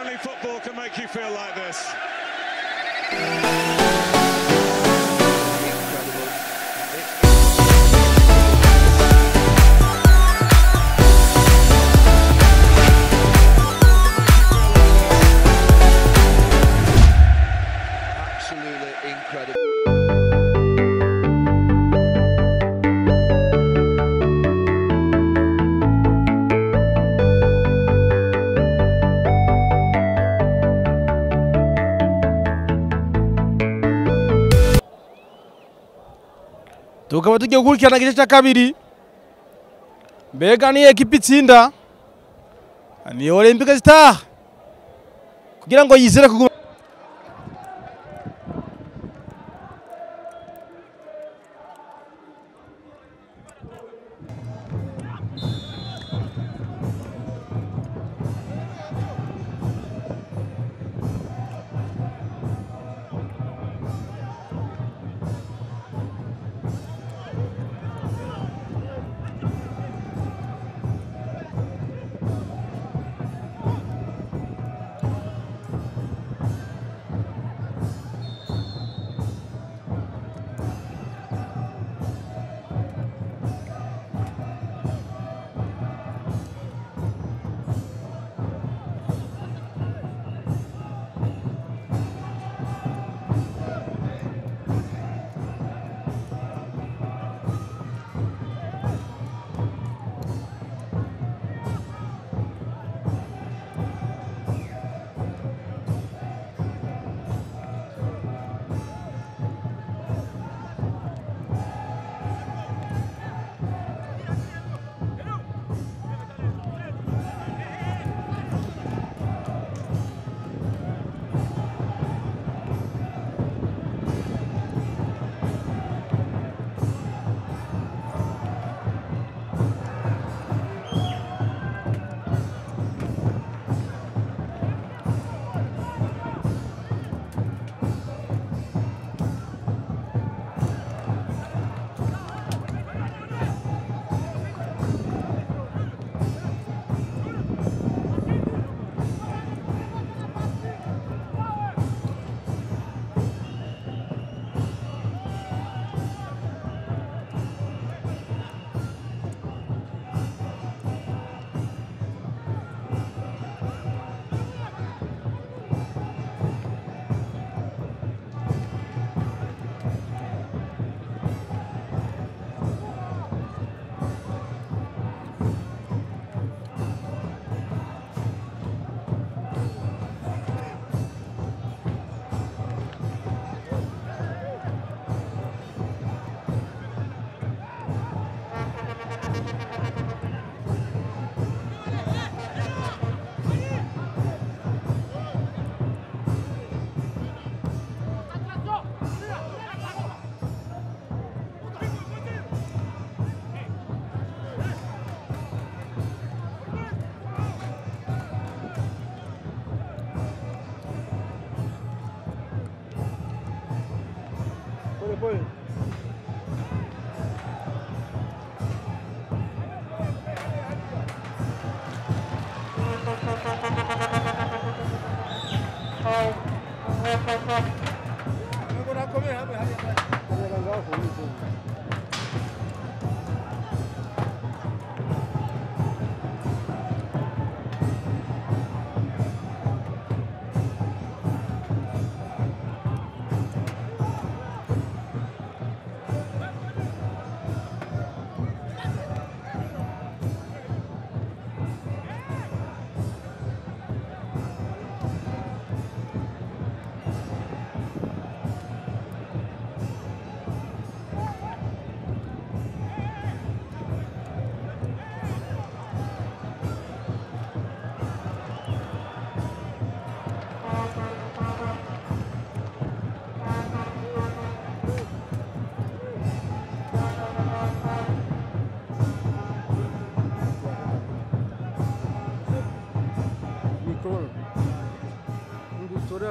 Only football can make you feel like this. Absolutely incredible. Tukaba tugiye gukurikirana igice cya kabiri. Mbega ni ekipi itsinda ni Olympique Star kugira ngo yizere kuguma.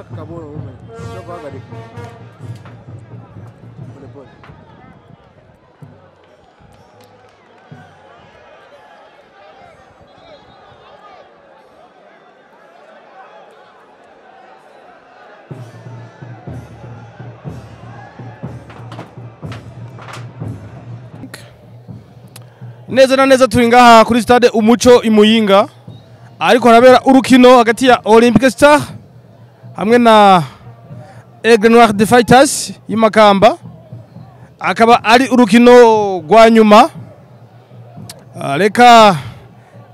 Acabou, homem. Deixa devagar. Depois. neza na neza turi ngaha kuri stade Umuco Imuyinga, ariko harabera urukino hagati ya Olympic Star hamwe na Aigle Noir de Fighters y'Imakamba, akaba ari urukino rwa nyuma. Reka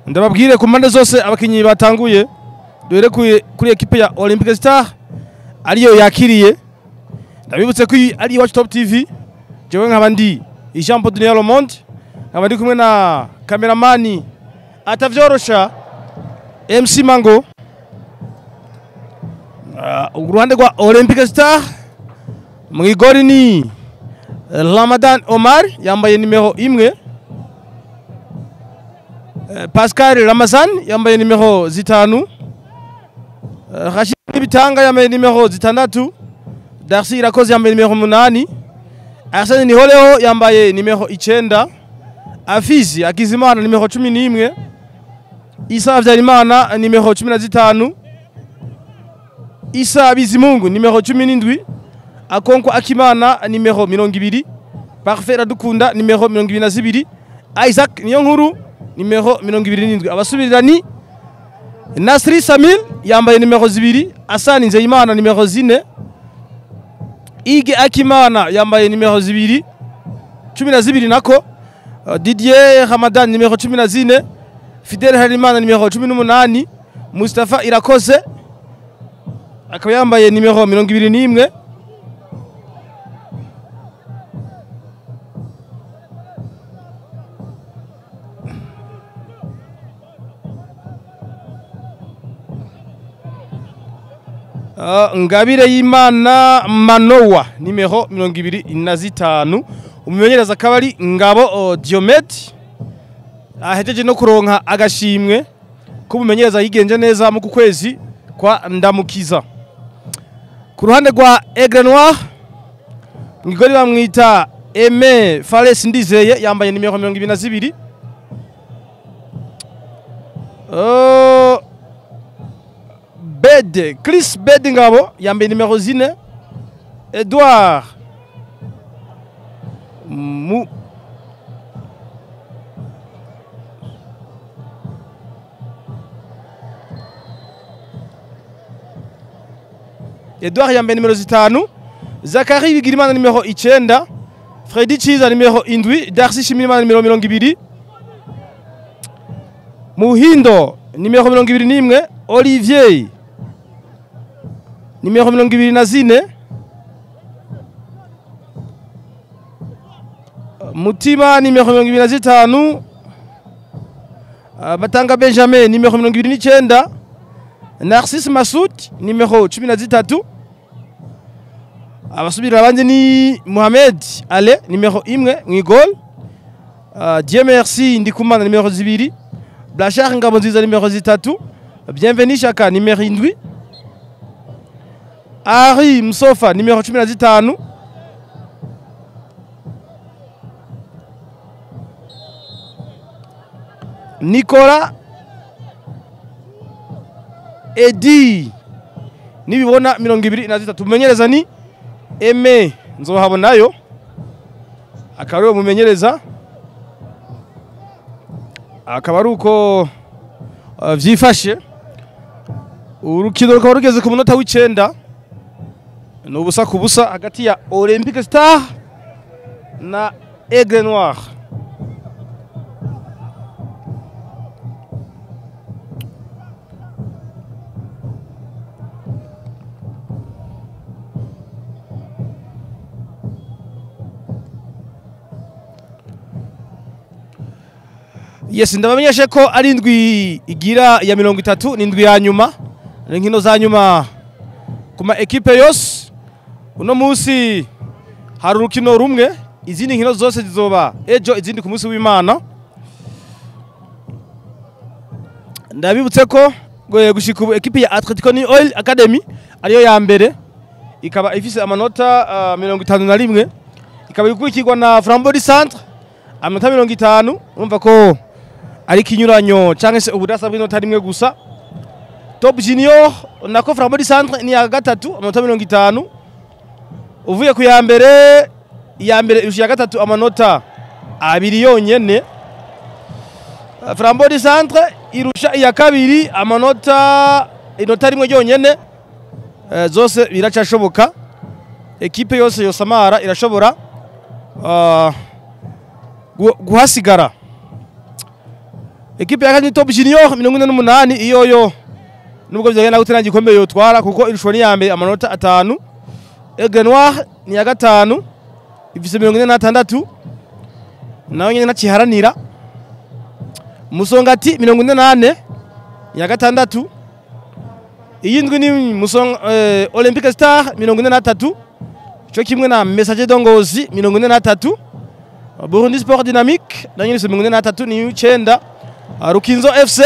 ndababwire ku mpande zose abakinyi batanguye, duhere kuri ekipe ya Olympic Star ariyo yakiriye. Ndabibutse ko ari Iwacu Top TV, jewe nkaba ndi Jean Paul Dunia Le Monde, nkaba ndi kumwe na kameramani atavyorosha MC Mango. Uruhande rwa Olympic Star mwigori ni Ramadan Omar yambaye nimero 1, Pascal Ramazan yambaye nimero 5, Rashid Bitanga yambaye nimero 6, Darcy Irakoze yambaye nimero 8, Arsene Niholeho yambaye nimero 9, Afizi Akizimana nimero 11, Isa Havyarimana nimero 15, Isa Bizimungu nimero 17, Akonko Akimana nimero 20, Parfait Radukunda nimero 22, Isaac Niyonkuru nimero 27. Abasubirira ni Nasri Samil yambaye nimero 2, Asani Nzeyimana nimero 4, Ige Akimana yambaye nimero 2, 12 nako, Didier Ramadan nimero 14, Fidel Harimana nimero 18, Mustafa Irakoze akaba yambaye nimero 21, Ngabire y'Imana Manowa nimero 25, umumenyereza akaba ari Ngabo Diomete, ahejeje no kuronka agashimwe ko umumenyereza yigenje neza mu kwezi kwa Ndamukiza. Ku ruhande rwa Aigle Noir mwigori bamwita Aime Fales Ndizeye yambaye nimero 22, Chris Bede Ngabo yambaye nimero 4, Edouard Edouard yambaye nimero 5, Zakari Bigirimana nimero 9, Freddy Chiza nimero 7, Darcy Shimirimana nimero 20, Muhindo nimero 21, Olivier nimero 24, Mutima nimero 25, Batanga Benjamin nimero 29, Narcisse Massoud nimero 13. Abasubira abandi ni Mohamed Ale nimero 1 mwigol, Dieu merci Ndikumana nimero 2, Blachard Ngabonziza nimero 3, Bienvenu Chaka nimero 7, Ari Msofa nimero 15, Nicolas Edi nibibona 23. Mumenyereza ni Aime Nzohabonayo, akaba ari umumenyereza, akaba ari uko vyifashe. Urukino rukaba rugeze ku munota w'9, n'ubusa ku busa hagati ya Olympic Star na Aigle Noir. Yes, ndabamenyeshe ko ari indwi igira ya 30, n'indwi ya nyuma, inkino za nyuma kuma ekipe yose. Uno munsi hari urukino rumwe, izindi nkino zose zizoba ejo, izindi ku munsi w'Imana. Ndabibutse ko gushika ubu ekipe ya Atletico New Oil Academy ariyo ya mbere, ikaba ifise amanota 51, ikaba ikurikirwa na Flambeau Centre amanota 50. Urumva ko ari kinyuranyo canke se ubudasa bw'inota rimwe gusa. Top Junior nako Flambeau du Centre ni ya gatatu amanota 50 uvuye ku ya mbere irusha ya gatatu amanota 2 yonyene. Flambeau du Centre irusha iya kabiri amanota inota rimwe yonyene. Zose biracashoboka, ekipe yose yosamara irashobora guhasigara. Ekipe ya kabiri Top Junior 48 iyoyo nubwo byagenda gutera gikombe yotwara kuko irushwa ni ya mbere amanota 5. Aigle Noir ni ya gatanu ifise 46 nayo nyene naciharanira. Musongati 48 ya gatandatu. Iyindwi ni Olympique Star 43 cyo kimwe na Messager d'Ongozi 43. Burundi Sport Dynamique nayo nyene 43 ni 9. Rukinzo FC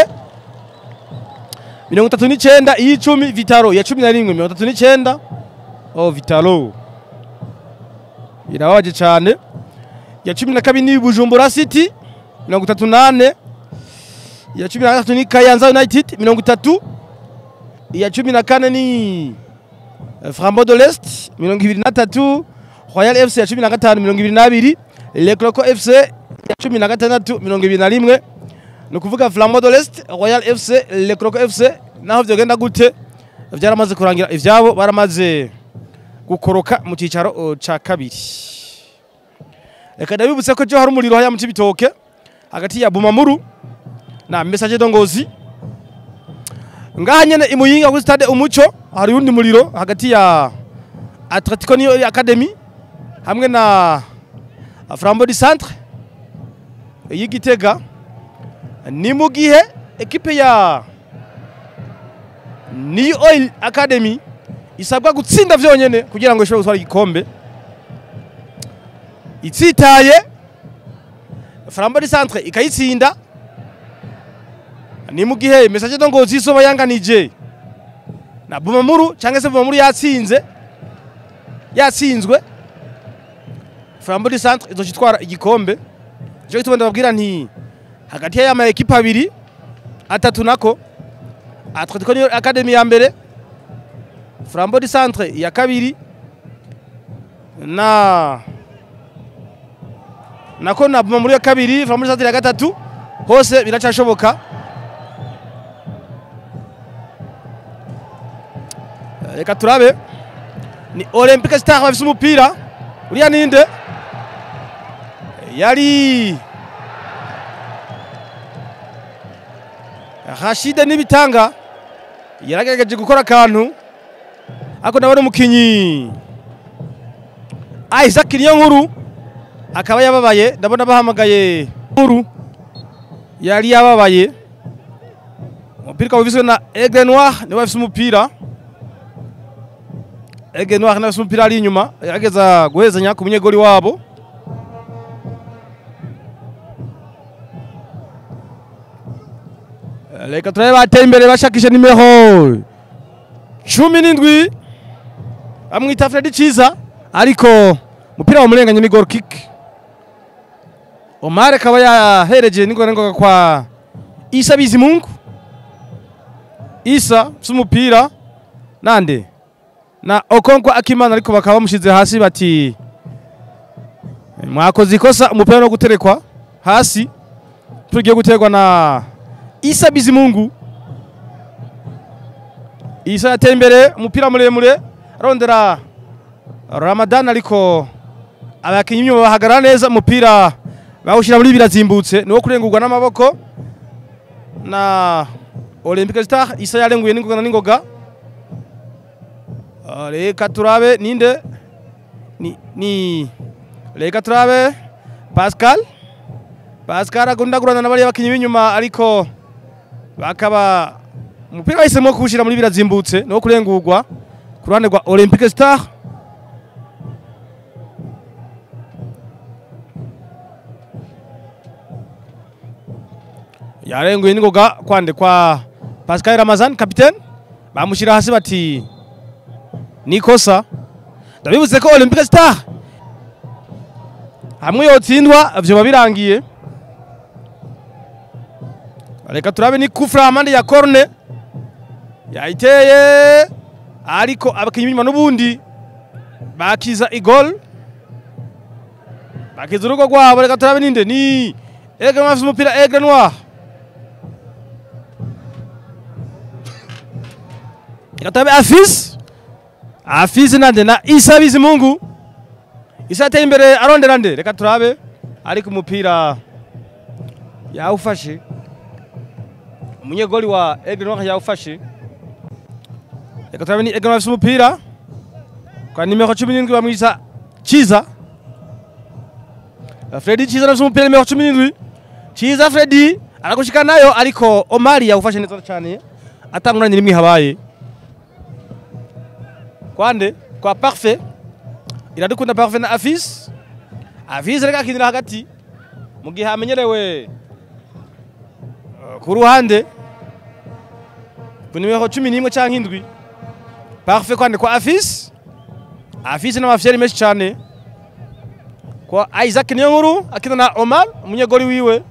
39 iyicumi. Vitalo ya 11 39. Oh Vitalo irawaje cyane. Ya 12 ni Bujumbura City 38. Ya 13 ni Kayanza United 30. Ya 14 ni Flambeau de l'Est 23. Royal FC ya 15 22. Le Cloco FC ya 16 21. Nukuvuga Flambeau de l'Est, Royal FC, Le Croco FC naho vyogenda gute vyaramaze kurangira ivyabo baramaze gukoroka mu cicaro ca kabiri. Reka ndabibutse ko jo hari umuriro haya mu Cibitoke hagati ya Bumamuru na Messager d'Ongozi. Ngaha nyene imuyinga ku stade Umuco hari undi muriro hagati ya Atletico New Academy hamwe na Flambeau du Centre y'Igitega. Ni mu gihe ekipe ya New Oil Academy isabwa gutsinda vyonyene kugira ngo ishobore gutwara igikombe. Itsitaye Flambeau du Centre ikayitsinda. Ni mu gihe Messager d'Ongozi isoba yanganije na Bumamuru cyangwa se Bumamuru yatsinzwe, Flambeau du Centre izocitwara igikombe. Je gituma ndababwira nti hagati ya ma ekipa abiri atatu nako Atletico Academy ya mbere, Flambeau du Centre ya kabiri nako na Bumamuru ya kabiri, Flambeau du Centre ya gatatu, hose biracashoboka. Reka turabe ni Olympique Star bafise umupira uriya ninde yari Rashid Nibitanga yaragerageje gukora akantu ako nabone umukinyi Isaac Niyonkuru akaba yababaye. Ndabona bahamagaye nkuru yari yababaye. Umupira wabiswe na Aigle Noir ni bafise umupira. Aigle Noir na bafise umupira ari inyuma yarageza guhezanya ku munyegoli wabo. Reka turabe bateye imbere bashakisha nimero 17 amwita Freddy Chiza ariko mupira wamurenganye ni goal kick. Omar akaba yahereje n'ingorengo kwa Isa Bizimungu. Isa sumupira nande na Okonkwo Akimana ariko bakaba bamushize hasi bati mwakoze ikosa, umupira no guterekwa hasi tugiye guterwa na Isa Bizimungu. Isa yateye imbere umupira muremure arondera Ramadan ariko abakinyi nyuma bahagarara neza, umupira bawushira muri birazimbutse niwo kurengurwa n'amaboko na Olympique Star. Isa yarenguye n'ingoga. Reka turabe ninde ni reka turabe Pascal agundagurana n'abari bakinyi b'inyuma ariko bakaba umupira wahisemo kuwushira muri birazimbutse niwo kurengurwa ku ruhande rwa Olympique Star. Yarenguye n'ingoga kwande kwa Pascal Ramazan capitaine, bamushira hasi bati nikosa. Ndabibuze ko Olympique Star hamwe yotsindwa ivyo babirangiye. Reka turabe ni kufra amande ya corner yayiteye ariko abakinyi b'inyuma n'ubundi bakiza igol, bakiza urugo rwabo. Reka turabe ninde ni Aigle Noir afise umupira. Aigle Noir reka turabe Afise nande na Isa Bizimungu. Isa ateye imbere arondera nde, reka turabe ariko umupira yawufashe, umunyegoli wa Aigle Noir yawufashe. Reka turabe ni Aigle Noir afise umupira kwa nimero 17 bamwisa Chiza. Freddy Chiza afise umupira nimero 17. Chiza Freddy aragushika nayo ariko Omari yawufashe neza cyane, atanguranye rimwe habaye kwande kwa Parfait. Iradukunda Parfait na Afise reka akinira hagati mu gihe amenyerewe ku ruhande ku nimero 11 canke indwi. Parfait kwande kwa Afise n'amafyeri menshi cyane kwa Isaac Niyonkuru akina na Omar umunyegoli wiwe.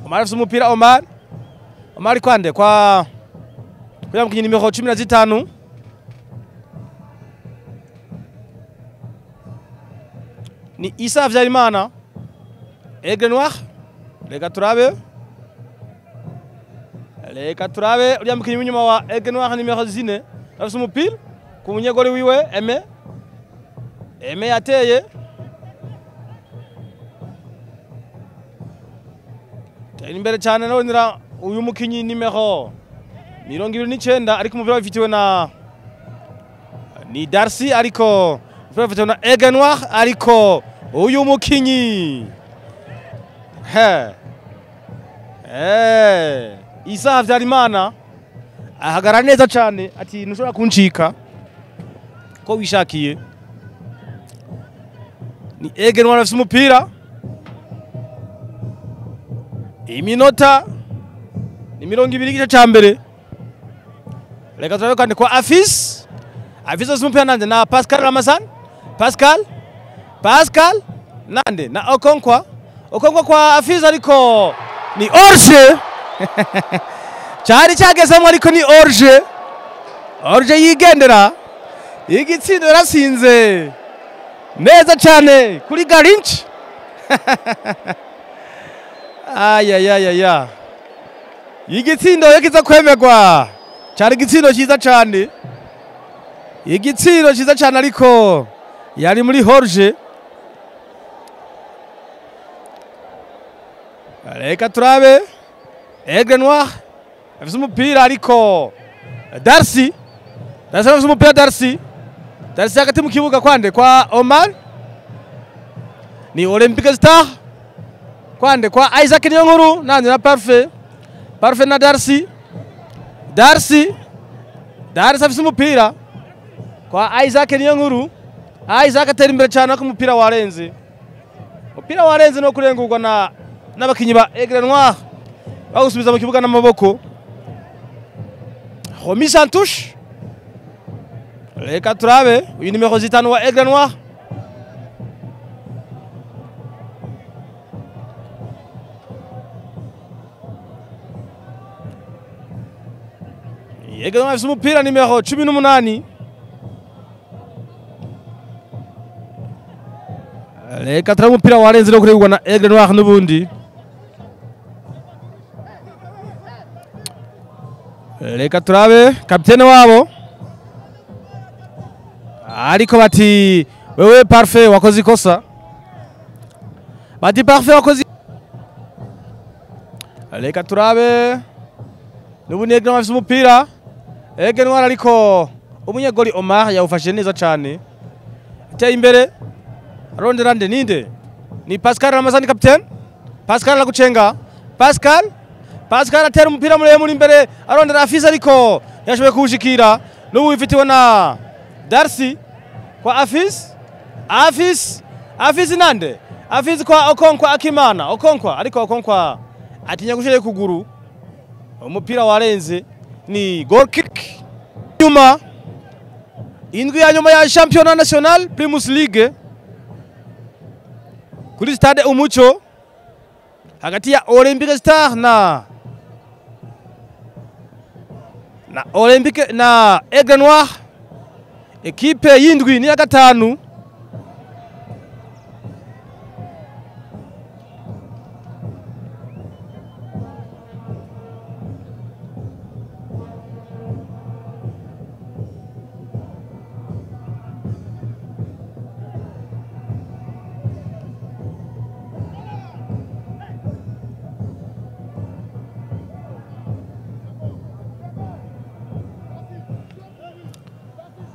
Omar afise umupira. Omar kwande kwa mukinyi nimero 15 ni Isa Havyarimana. Aigle Noir reka turabe uriya mukinyi w'inyuma wa Aigle Noir nimero 4 afise umupira ku munyegoli wiwe Aime yateye imbere cyane nonera uyu mukinyi nimero 29 ariko umupira wifitiwe na ni Darcy, ariko umupira wifitiwe na Aigle Noir ariko uyu mukinyi Isa Havyarimana ahagara neza cyane ati ntushobora kuncika ko wishakiye. Ni Aigle Noir afise umupira, iminota ni 20 igice ca mbere. Reka turabe kandi kwa Afise afise umupira nande na Pascal Ramazan. Pascal nande na Okonkwa kwa Afise ariko ni Orge cyari cyagezemo ariko ni Orge yigendera. Igitsindo yarasinze neza cyane kuri Garinch. Igitsindo yakiza kwemerwa, cyari igitsindo cyiza cyane, ariko yari muri Orge. Reka turabe Aigle Noir afise umupira ariko Darcy afise umupira. Darcy hagati mu kibuga kwande kwa Omar ni Olympic Star kwande kwa Isaac Niyonkuru nande na Parfait na Darcy afise umupira kwa Isaac Niyonkuru. Isaac atera imbere cyane ko umupira warenze no kurengurwa n'abakinyi ba Aigle Noir bawusubiza mu kibuga n'amaboko. Romy Santush reka turabe uyu nimero 5 wa Aigle Noir. Aigle Noir afise umupira nimero 18. Reka turabe umupira warenze no kurengurwa na Aigle Noir n'ubundi. Reka turabe kapitene wabo ariko bati wewe Parfait wakoze ikosa. Reka turabe n'ubundi Aigle Noir afise umupira. Aigle Noir ariko umunyegoli Omar yawufashe neza cyane, ateye imbere arondera ninde ni Pascal Ramazani kapitene. Pascal aragucenga. Pascal atera umupira muremure imbere arondera Afise ariko yashoboye kuwushikira. N'ubu wifitiwe na Darcy kwa Afise nande Afise kwa Okonkwa Akimana. Ariko Okonkwa atinya gushira kuguru, umupira warenze ni goal kick. Nyuma indwi ya nyuma ya Championnat National Primus League kuri stade Umuco hagati ya Olympic Star na Olympique na Aigle Noir, ekipe y'indwi n'iya gatanu.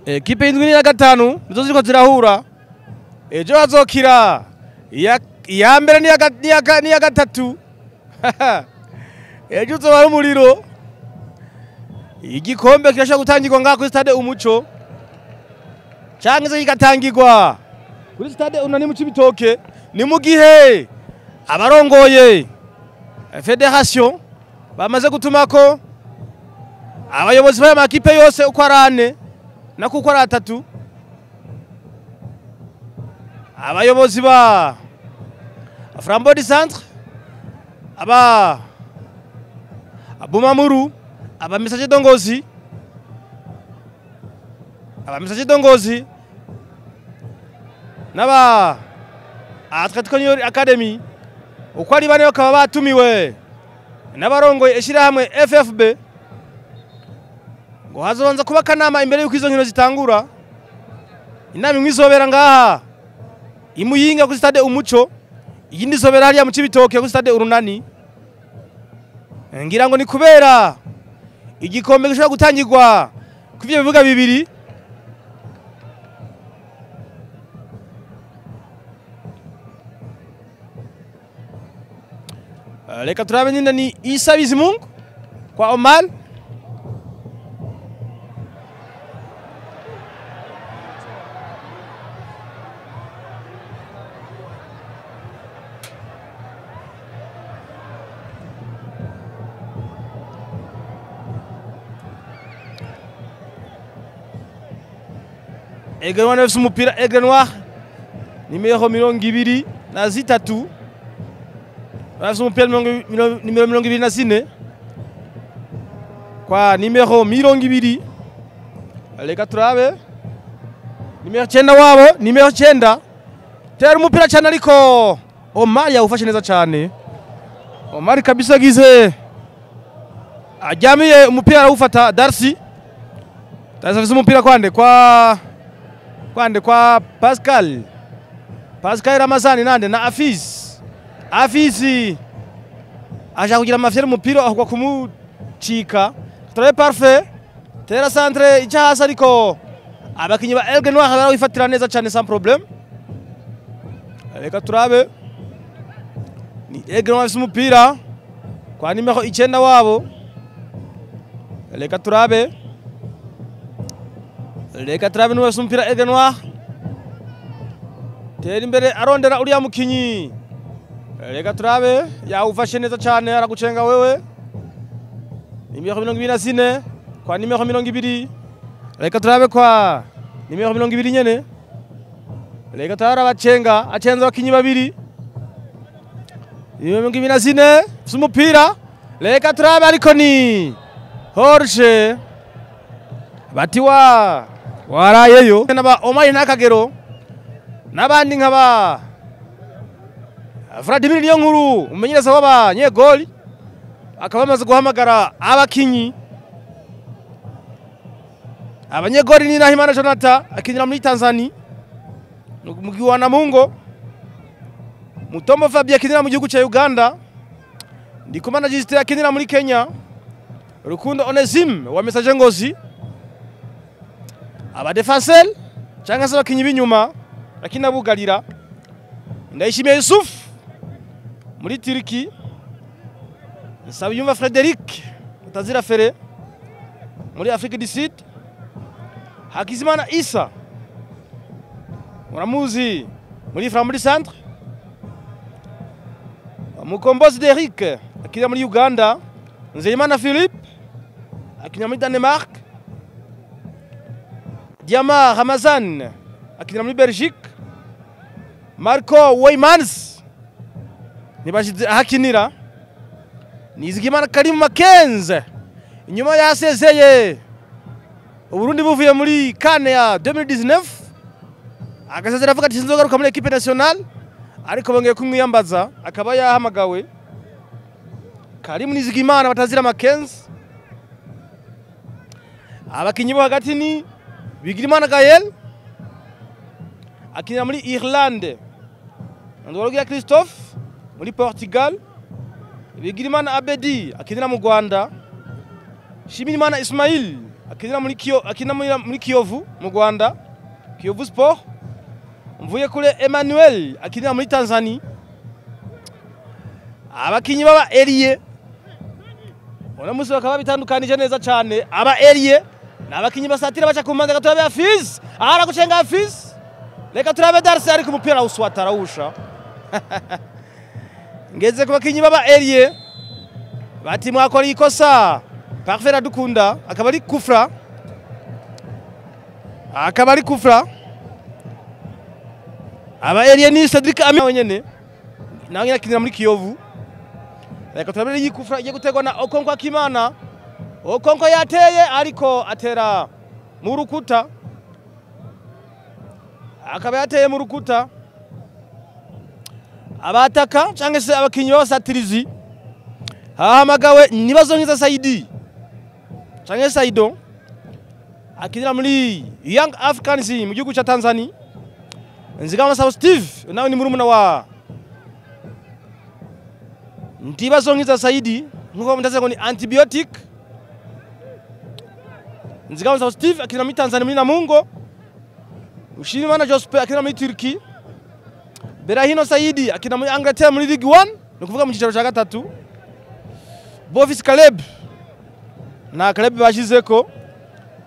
Ekipe y'indwi n'iya gatanu nizo ziriko zirahura. Ejo hazokira iya mbere n'iya gatatu. Ejo uzobara umuriro. Igikombe kirashobora gutangirwa ngaha kuri stade Umuco, canke se kigatangirwa kuri stade Unani mu Cibitoke. Ni mu gihe abarongoye federation bamaze gutumako abayobozi b'aya makipe yose uko ari ane na kuko ari atatu. Abayobozi ba Flambeau du Centre, aba Bumamuru, aba Messager Dongozi, n'aba Atletico Academy uko ari bane bakaba batumiwe n'abarongoye ishirahamwe FFB ngo hazobanza kuba kanama imbere y'uko izo nkino zitangura. Inama imwe izobera ngaha Imuyinga kuri stade Umuco, iyindi izobera hariya mu Cibitoke kuri stade Urunani. Ngira ngo ni kubera igikombe gishobora gutangirwa ku byo bibuga bibiri. Reka turabe nyine ni Isa Bizimungu kwa Omar. Aigle Noir FC umupira. Aigle Noir nimero 23 bafite umupira nimero 24 kwa nimero 20. Reka turabe nimero 9 wabo, nimero 9 tera umupira cyane, ariko Omar yawufashe neza cyane. Omar kabisa gize ajyamiye umupira arawufata. Darcy afite umupira kwande kwa Pascal Ramazani nande na Afisi aja kugira amafyere umupira ahubwo kumucika. Très parfait, tera centre icyahasa, ariko abakinyi ba Aigle Noir barawifatira neza cyane sans problème. Reka turabe ni Aigle Noir afite umupira kwa nimero 9 wabo. Reka turabe n'uwo afite umupira Aigle Noir tera imbere arondera uriya mukinyi. Reka turabe yawufashe neza cyane, aragucenga wewe. Nimero 24 kwa nimero 20. Reka turabe kwa nimero 20 nyene. Reka tara bacenga acenza abakinyi babiri. Nimero 24 umupira. Reka turabe, ariko ni Jorge batiwa warayeyo naba Omar n'Akagero n'abandi nkaba Vladimir Niyonkuru umenyereza w'abanyegoli akaba bamaze guhamagara abakinyi. Abanyegoli ni Nahimana Jonathan akinira muri Tanzania, Mugiwana Mungo, Mutombo Fabien akinira mu gihugu cya Uganda, Ndikumana Justin akinira muri Kenya, Rukundo Onesime wa Messager Ngozi. Aba defenseur cyangwa se abakinyi b'inyuma akina bugarira Ndayishimiye Yusuf muri Turki, Nsabiyumva Frederic Utazira Fere muri Afrique du Sud, Hakizimana Isa muramuzi muri Flambeau du Centre, Mukombozi Derrick akina muri Uganda, Nzeyimana Philippe akina muri Danemark, Diama Ramazan akina muri Belgique, Marco Weymans nibashize ahakinira, Nizigimana Karim Makenze inyuma yasezeye Uburundi buvuye muri kane ya 2019 agasezera avuga ati sinzogaruka muri equipe nationale ariko bongeye kumwiyambaza akaba yahamagawe Karim Nizigimana batazira Makenzi abakinyi bo hagati ni Bigirimana Gael akinira muri Irlande Ndorogia Christophe muri Portugal Bigirimana Abedi akinira mu Rwanda Shimirimana Ismail akinira muri Kiyovu mu Rwanda Kiyovu Sport mvuye kure Emmanuel akinira muri Tanzania abakinyi baba Elie ona musi bakaba bitandukanije neza cyane aba Elie nabakinyi basatira bacha kumanda gaturabe Hafiz ara gucenga Hafiz reka turabe Darcy ari ku mupira uswatara usha ngeze ku bakinyi baba Elie bati mwakora ikosa Parfait Dukunda akaba ari kufra aba Elie ni Cedric Ami wenyene nange akinira muri Kiyovu reka turabere yikufra igiye gutegwa na Okonkwo Akimana Okonkwo yateye ariko atera mu rukuta akaba yateye mu rukuta abataka cyangwa se abakinyi b'abasatirizi hahamagawe nibazo nkiza Saidi cyangwa Saido akinira muri Young Africans mu gihugu cya Tanzania Nzigama South Steve nawe ni murumuna wa Ndibazo nkiza Saidi nkuko mutaze ngo ni antibiotic Nzigama South Steve akinira muri Tanzania muri Namungo Ushimana Jospe akinira muri Turkey Berahino Saidi akinira muri Angleterre muri League 1 no kuvuga mu cyicaro cya gatatu Bovis Caleb na Caleb bashizeko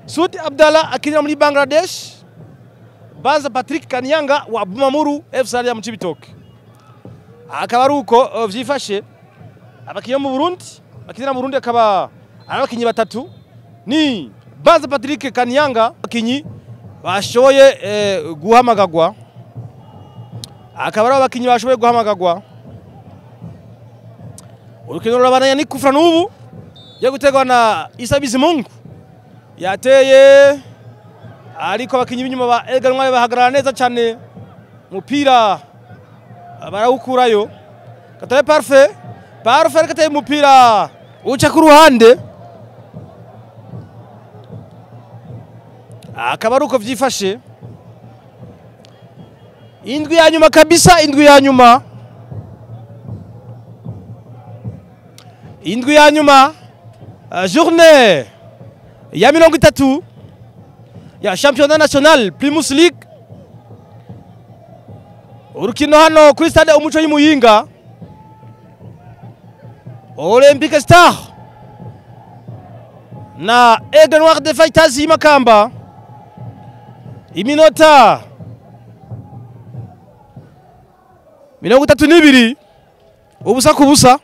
Sudi Abdallah akinira muri Bangladesh Banza Patrick Kanyanga wa Bumamuru FC ya mu Cibitoke akaba ari uko vyifashe abakinyi mu Burundi akinira mu Burundi akaba abakinyi batatu ni Banza Patrick Kanyanga abakinyi bashoboye guhamagagwa akaba ari abakinyi bashoboye guhamagagwa urukino rurabananya ni kufra n'ubu yo gutegwa na Isa Bizimungu yateye ariko abakinyi b'inyuma ba Eganwa bahagarara neza cyane mupira barawukurayo kataye Parfait kataye mupira uca ku ruhande akaba ari uko vyifashe indwi ya nyuma kabisa indwi ya nyuma journée ya 30 ya championnat national Primus League urukino hano kuri stade Umuco y'Imuyinga Olympique Star na Aigle Noir de Fighters y'Imakamba iminota 32 ubusa ku busa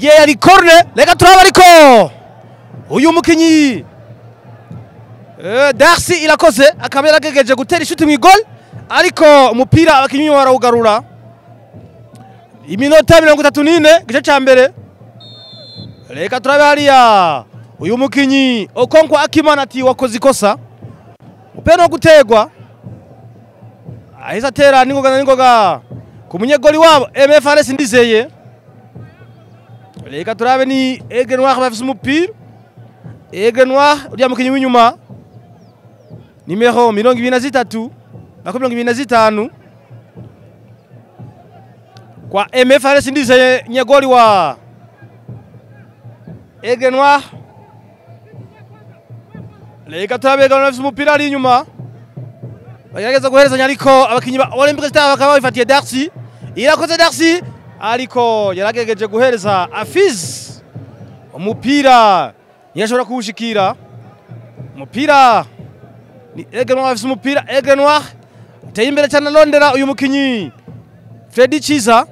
yari corner reka turaba ariko uyu mukinyi Darcy irakoze akaba yaragegeje gutera ishuti mu goal ariko umupira abakinyi barawugarura iminota 34 gice cya mbere reka turabe hariya uyu mukinyi Okonkwo Akimana ati wakoze ikosa upeno wo gutegwa ahise atera n'ingoga ku munyegoli wabo MFRS Ndizeye. Reka turabe ni Aigle Noir bafise umupira. Aigle Noir uriya mukinyi w'inyuma nimero 23 na 25 kwa MFRS Ndizeye nyegoli wa Aigle Noir. Reka turabe Aigle Noir bafise umupira ari inyuma bagerageza guherezanya ariko abakinyi ba Olympique Star bakaba bifatiye Darcy. Irakoze Darcy ariko yaragerageje guhereza Afiz umupira yashobora kuwushikira. Umupira ni Aigle Noir afise umupira. Aigle Noir ateye imbere cyane arondera uyu mukinyi Freddy Chiza.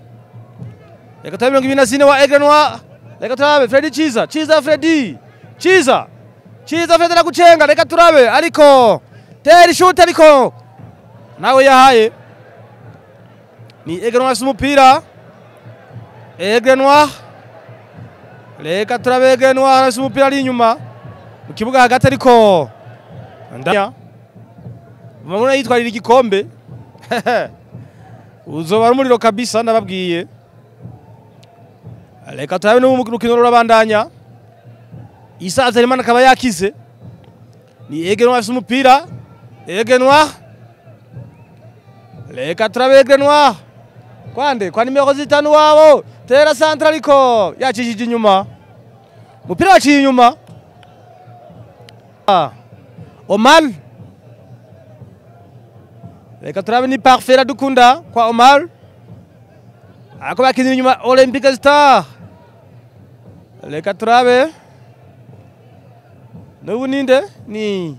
Reka turabe 24 wa Aigle Noir. Reka turabe Freddy Chiza. Freddy na gucenga. Reka turabe ariko teri shoot ariko nawe yahaye ni Aigle Noir afise umupira. Aigle Noir. Reka turabe Aigle Noir afise umupira ari inyuma mu kibuga hagati ariko ndanya bamuna yitwarira igikombe uzoba rumuriro kabisa ndababwiye. Reka turabe no mu rukino rurabandanya. Isa Azarimana akaba yakize ni Aigle Noir afise umupira. Aigle Noir. Reka turabe Aigle Noir kwande kwa nimero 5 wabo tera central ariko yakishije inyuma umupira waciye inyuma. Omar. Reka turabe ni Parfait Radukunda kwa Omar ako bakinira inyuma Olympique Star. Reka turabe n'ubu ninde ni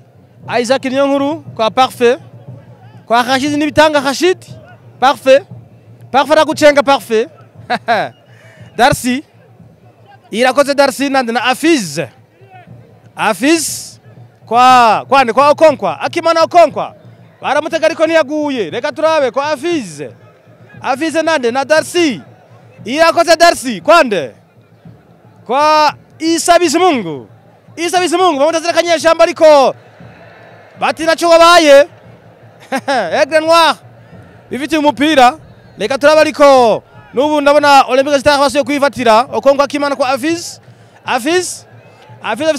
Isaac Niyonkuru kwa Parfait kwa Rashid n'ibitanga Rashid. Parfait aragucenga Parfait. Darcy irakoze Darcy nande na Afiz kwa Okonkwa Akimana Okonkwa baramutega ariko ntiyaguye. Reka turabe kwa Afiz nande na Darcy irakoze Darcy kwande kwa Isa Bizimungu bamutazira kanyeshamba ariko bati naco wabaye. Aigle Noir bifitiye umupira. Reka turabe ariko nubu ndabona Olympique Star basuye kwifatira Okonkwa Akimana kwa Afiz afise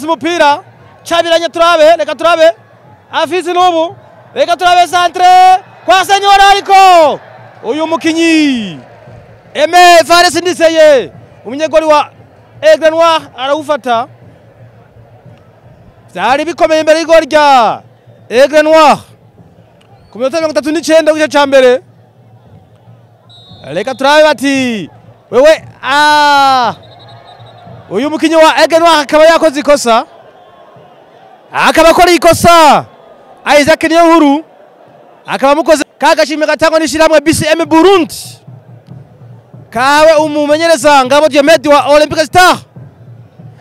umupira cabiranya turabe. Reka turabe Afiz nubu. Reka turabe centre kwa Senyora ariko uyu mukinyi MFRS Ndizeye umunyegoli wa Aigle Noir arawufata. Vyari bikomeye imbere y'igoli rya Aigle Noir ku minota 39 w'igice ca mbere. Reka turabe bati wewe uyu mukinyi wa Aigle Noir akaba yakoze ikosa akaba akora ikosa. Isaac Niyonkuru akaba mukoze kagashimwe gatangwa n'ishiramwe BCM Burundi kawe umumenyereza Ngabo Diomede wa Olympique Star.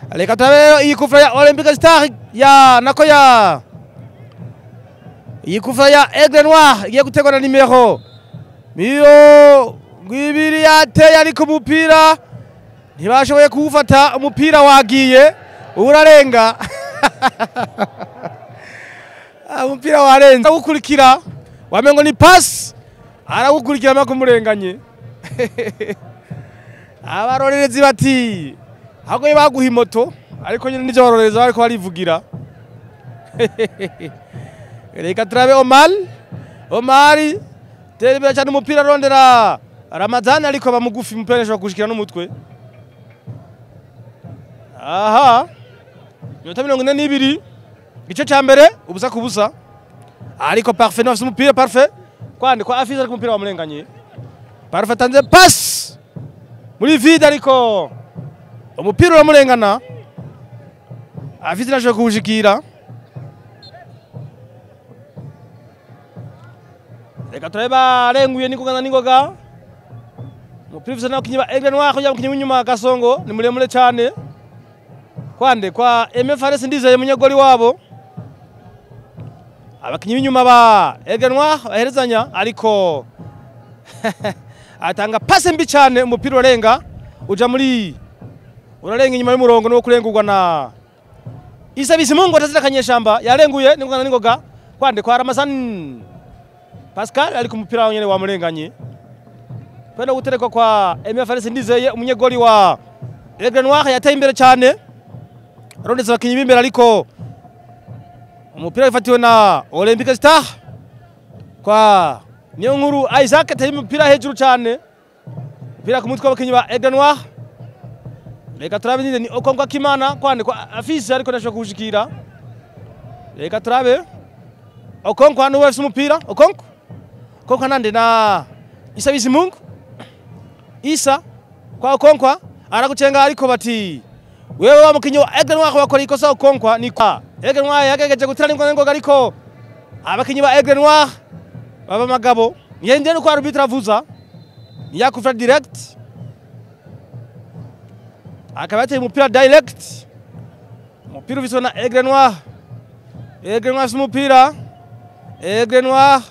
Reka turabe iyi kufra ya Olympique Star ya nako ya iyi kufra ya Aigle Noir igiye gutegwa na nimero Gwibiri yateye ariko umupira ntibashoboye kuwufata. Umupira wagiye urarenga. Umupira warenze awukurikira wamengo ni pass arawukurikira mako murenganye. Abarorerezi bati hago baguha imoto ariko nyine nivyo barorereza bariko barivugira. Reka turabe Omar tera cyane umupira arondera Ramadhan ariko bamugufi muperesha gushikira n'umutwe. Minota 42 gice ca mbere ubusa kubusa ariko Parfait n'afise umupira. Parfait kwande kwa Afiz ariko umupira wamurenganye. Parfait tanze pass muri vide ariko umupira uramurengana. Afiz nashoboye kuwushikira. Reka tureba arenguye n'ingoga umupira ufise n'abakinyi ba Aigle Noir kugira mukinyi w'inyuma Gasongo ni muremure cyane kwande kwa MFRS Ndizeye munyegoli wabo. Abakinyi b'inyuma ba Aigle Noir baherezanya ariko atanga passe mbi cyane. Umupira urenga uja muri urarenga inyuma y'umurongo no kurengurwa na Isa Bizimungu atazira kanyeshamba yarenguye n'ingoga kwande kwa Ramazan Pascal ari ku mupira nyene wamurenganye kwenda guterekwa kwa Emile Faris Ndizeye umunyegoli wa Aigle Noir yateye imbere cyane arondeza abakinyi b'imbere ariko umupira wifatiwe na Olympique Star kwa Niyonkuru Isaac ateye umupira hejuru cyane umupira ku mutwe w'abakinyi ba Aigle Noir reka turabe ni Okonkwo Kimana kwande kwa Afisi ariko ndashaka kushikira reka turabe Okonkwo hano wese umupira Okonkwo nande na Isa Bizimungu Isa kwa Okonkwo aragucenga ariko bati wewe wa mukinyi wa Aigle Noir wakora ikosa Okonkwo ni kwa Aigle Noir yagejeje gutira n'ingoga ariko abakinyi ba Aigle Noir baba magabo yende no kwa arbitre avuza yakufra direct akabate umupira direct umupira ufiswe na Aigle Noir umupira Aigle Noir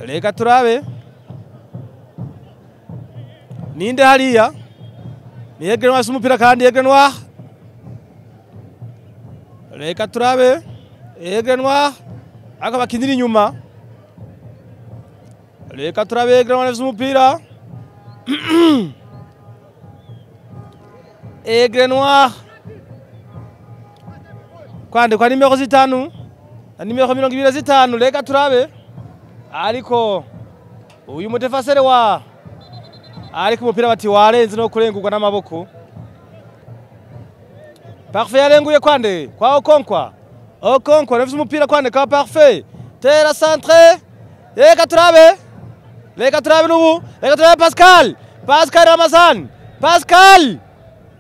reka turabe ninde hariya ni Aigle Noir umupira kandi Aigle Noir reka turabe Aigle Noir akabakinira inyuma reka turabe Aigle Noir umupira Aigle Noir kwande kwa nimero 5 na nimero 25 reka turabe ariko uyu mutefasere wa ariko umupira bati warenze no kurengurwa n'amaboko Parfait yarenguye kwande kwa Okonkwo nafise umupira kwande kwa Parfait tera centre reka turabe nubu reka turabe Pascal Ramazan Pascal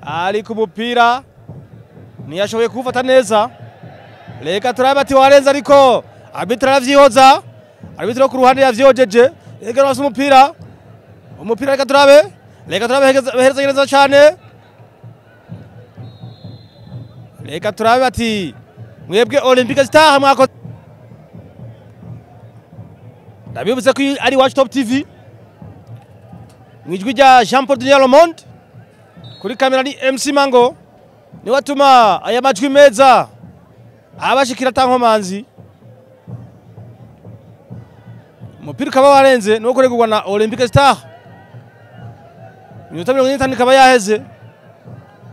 ariko umupira ntiyashoboye kuwufata neza reka turabe ati warenze ariko arbitre aravyihoza arbitre ku ruhande yavyojeje reka rwose umupira reka turabe hereza neza cyane reka turabe ati mwebwe Olympique Star mwako ndabibutse ko ari Watch Top TV mwijwi rya Jean Paul Dunia Le Monde kuri kamera ni MC Mango ni watuma aya majwi meza abashikira tankomanzi umupira kaba warenze no kuregurwa na Olympique Star minota 50 kaba yaheze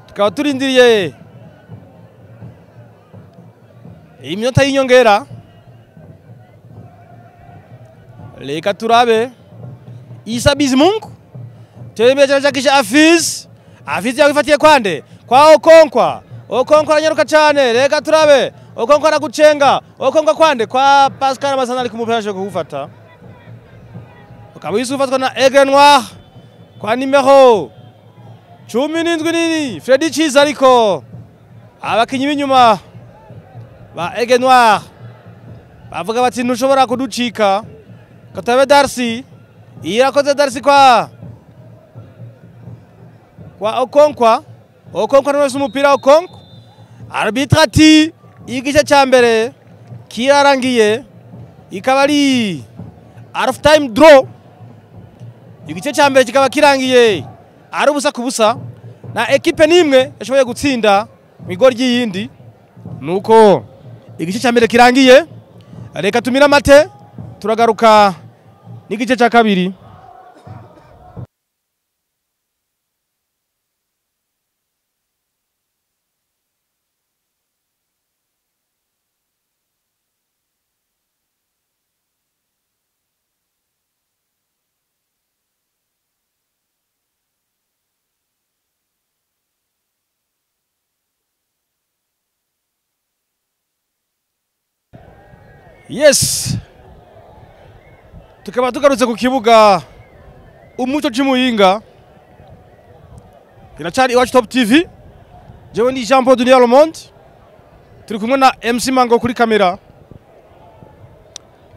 tukaba turindiriye iminota y'inyongera reka turabe Isa Bizimungu tebeje kisha Afisi yakifatiye kwande kwa Okonkwo aranyaruka cyane reka turabe Okonkwo aragucenga Okonkwo kwande kwa Pascal Ramazan ari kumupira kugufata ukaba yisufatwa na Aigle Noir kwa nimero 17 nini Freddy Chiza ariko abakinyi b'inyuma ba Aigle Noir bavuga bati ntushobora kuducika katabe Darcy irakoze Darcy kwa Okonkwo nose umupira Okonkwo arbitre ati igice cya mbere kirarangiye ikaba ari half time draw igice cya mbere kikaba kirangiye ari ubusa ku busa na equipe nimwe yashoboye gutsinda mu igori ry'iyindi nuko igice cya mbere kirangiye reka tumira amate turagaruka n'igice cya kabiri Yes tukaba tugarutse ku kibuga umuco cy'Imuyinga iracari Watch Top TV jewe ni Jean Paul Dunia Le Monde turi kumwe na MC Mango kuri kamera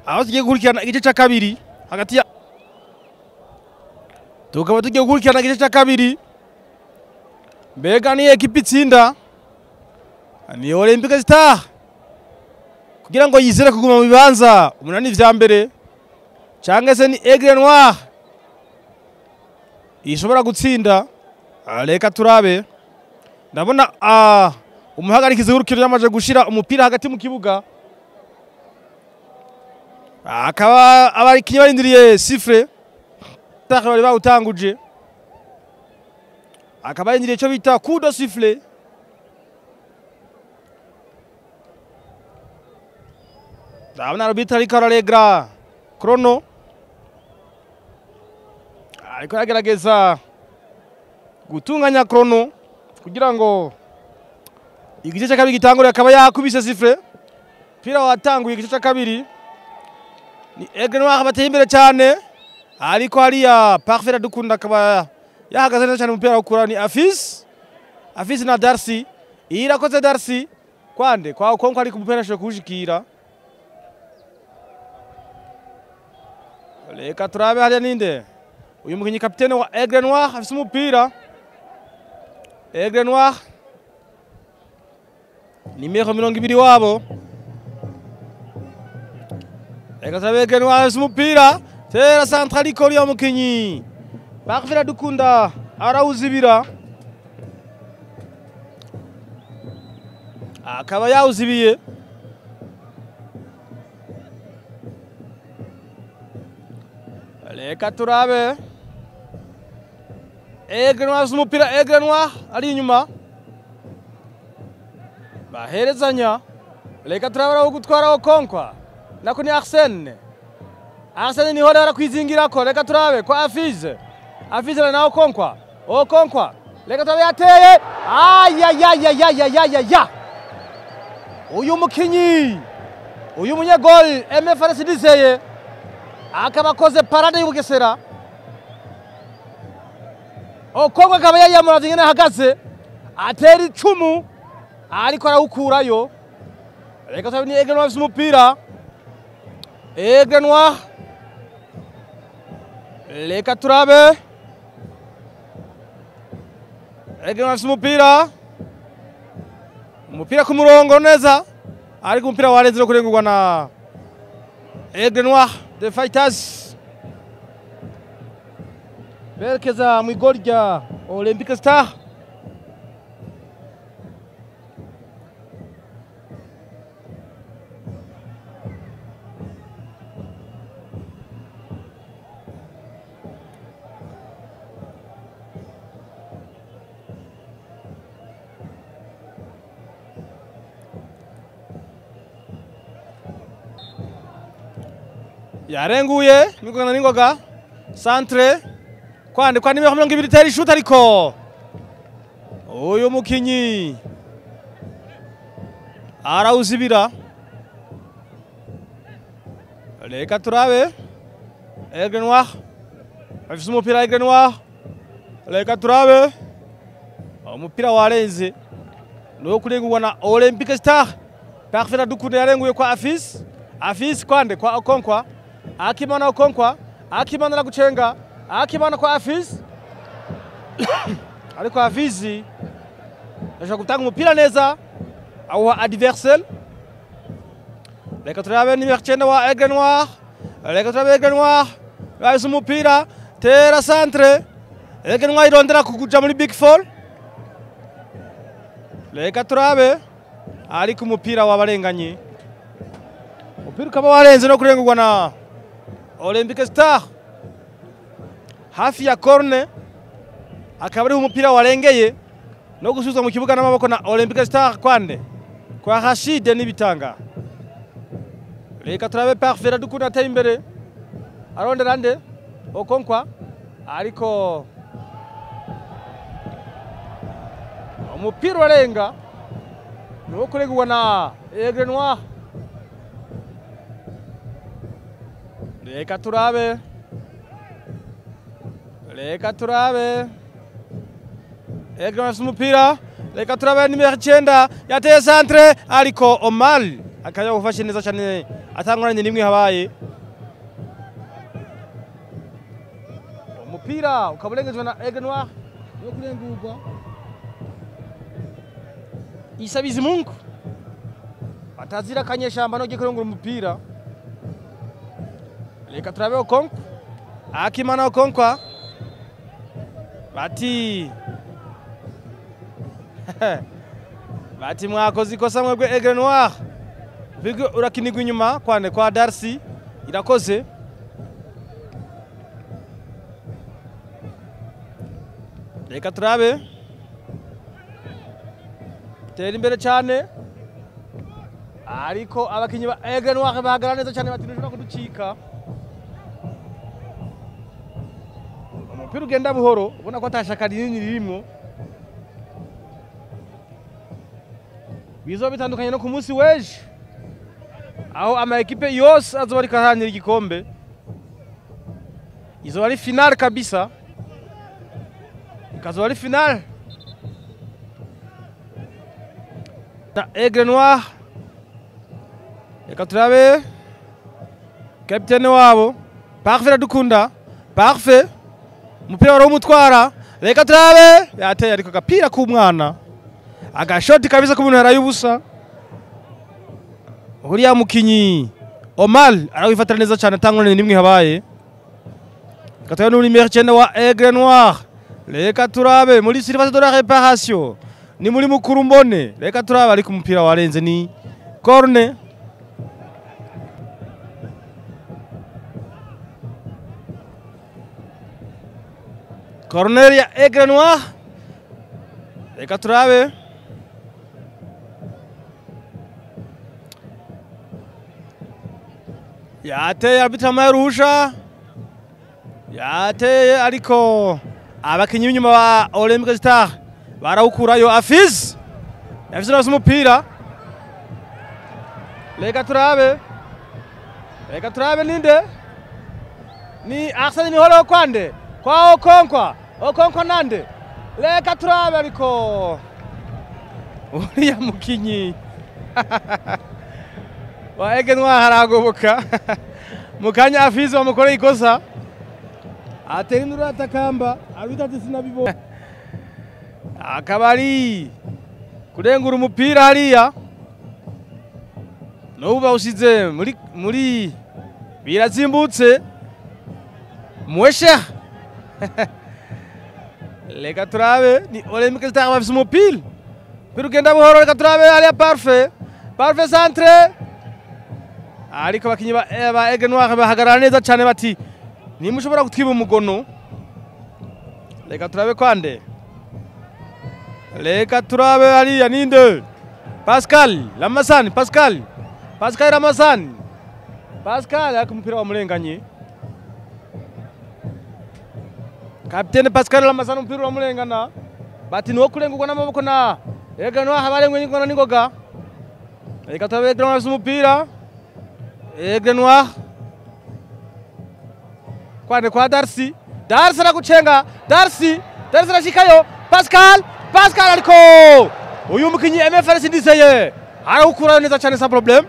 aho tugiye gukurikirana igice cya kabiri hagati ya tukaba tugiye gukurikirana igice cya kabiri mbega ni equipe itsinda ni Olympique Star kugira ngo yizere kuguma mu bibanza umunani vya mbere cyangwa se ni Aigle Noir ishobora gutsinda reka turabe ndabona umuhagarikizi w'urukino yamaje gushira umupira hagati mu kibuga akaba abakinnyi barindiriye sifre bari bawutanguje akaba yindiriye cyo bita coup de sifflet ndabona arbitre ariko araregra chrono ariko yagerageza gutunganya chrono kugira ngo igice cya kabiri gitangure akaba yakubise sifflet pira watanguye igice cya kabiri ni Aigle Noir bateye imbere cyane ariko hariya Parfait Iradukunda akaba yahagaze neza cyane umupira ukura ni Afis na Darcy irakoze Darcy kwande kwa konko ari kumupira ashobora kuwushikira reka turabe hariya ninde uyu mukinyi kapitene wa Aigle Noir afise umupira Aigle Noir nimero 20 wabo reka turabe Aigle Noir afise umupira tera central ikori ya mukinyi Parfait Iradukunda arawuzibira akaba yawuzibiye reka turabe Aigle Noir afise umupira Aigle Noir ari inyuma baherezanya reka turabe aho gutwara Okonkwa nako ni Arsene niho rero kwizingirako reka turabe kwa Afize na Okonkwa reka turabe yateye ya uyu mukinyi uyu munyegol MFRS Dizeye akaba akoze parade y'Ubugesera Okonkwa akaba yayamuravye ngene ahagaze atera icumu ariko arawukurayo reka turabe ni Aigle Noir afise umupira Aigle Noir reka turabe Aigle Noir afise umupira ku murongo neza ariko umupira warenze no kurengurwa na Aigle Noir the Fighters berekeza mu igori rya Olympic Star yarenguye ningoga centre kwande kwa nimero 20 tera ishut ariko uyu mukinyi arawuzibira reka turabe Aigle Noir afise umupira Aigle Noir reka turabe umupira warenze no kurengurwa na Olympic Star Parfait Iradukunda yarenguye kwa Afis kwande kwa Okonkwa akimana Okonkwa akimana na gucenga akimana kwa Afis ariko Afis ashaka gutanga umupira neza awa adversaire reka turabe nimero 9 wa Aigle Noir reka turabe Aigle Noir afise umupira tera centre Aigle Noir irondera kuja muri big fall reka turabe ariko umupira wabarenganye umupira ukaba warenze no kurengurwa na Olympic Star hafi ya corner akaba ari umupira warengeye no gusubiza mu kibuga n'amaboko na Olympic Star kwande kwa Rashid n'ibitanga reka turabe Parfait Iradukunda ateye imbere arondera nde Okonkwa ariko umupira warenga no kurengurwa na Aigle Noir reka turabe Aigle Noir afise umupira reka turabe nimero 9 yateye centre ariko Omar akajya gufasha neza cyane atanguranye nimwe habaye umupira ukaburengezwa na Aigle Noir no kurengurwa Isabizi Mungu atazira kanyeshamba no gikurengura umupira reka turabe Okonkwa akimana Okonkwa bati mwakoze ikosa mwebwe Aigle Noir bigo urakinirwa inyuma kwande kwa Darcy irakoze reka turabe tera imbere cyane ariko abakinyi ba Aigle Noir bahagarara neza cyane batinjira kuducika umupira ugenda buhoro ubona ko atashaka rinini ririmo bizo bitandukanye no ku munsi weje aho ama ekipe yose azoba ari kahanira igikombe izo ari final kabisa ikazoba ari final da Aigle Noir reka turabe capitaine wabo Parfait Dukunda Parfait umupira wari umutwara reka turabe yateye ariko gapira k'umwana agashoti kabisa ku muntu yarayubusa uriya mukinyi Omar arawifatira neza cyane tangone nimwe habaye kataya n'uri merchant wa Aigle Noir reka turabe muri surface de la réparation ni muri mukuru mbone reka turabe ariko umupira warenze ni corner corner ya Aigle Noir reka turabe yateye arbitre Mayarusha yateye ariko abakinyi b'inyuma ba Olympic Star barawukurayo Afiz yafise umupira reka turabe ninde ni Arsene Miholo kwande kwa Okonkwa nande reka turabe ariko uriya mukinyi wa Aigle Noir haragoboka mukanya Afiz bamukoreye ikosa atera induru atakamba abita ati sinabibo akabari kurengura umupira hariya n'ubu bawusize muri birazimbutse mwesha reka turabe ni Olympic Star bafise umupira ugenda buhoro reka turabe hariya Parfait centre ariko abakinyi ba Aigle Noir bahagarara neza cyane bati nimushobora gutwiba umugono reka turabe kwande reka turabe hariya ninde Pascal Ramazani ariko umupira wamurenganye Capitaine Pascal Ramazani umupira wamurengana bati niwo kurengurwa n'amaboko na Aigle Noir habarengwe n'ingona n'ingoga reka turabe Aigle Noir umupira Aigle Noir kwande kwa Darcy aragucenga Darcy arashikayo Pascal ariko uyu mukinyi MFRS ndizeye arawukura neza cyane sa problem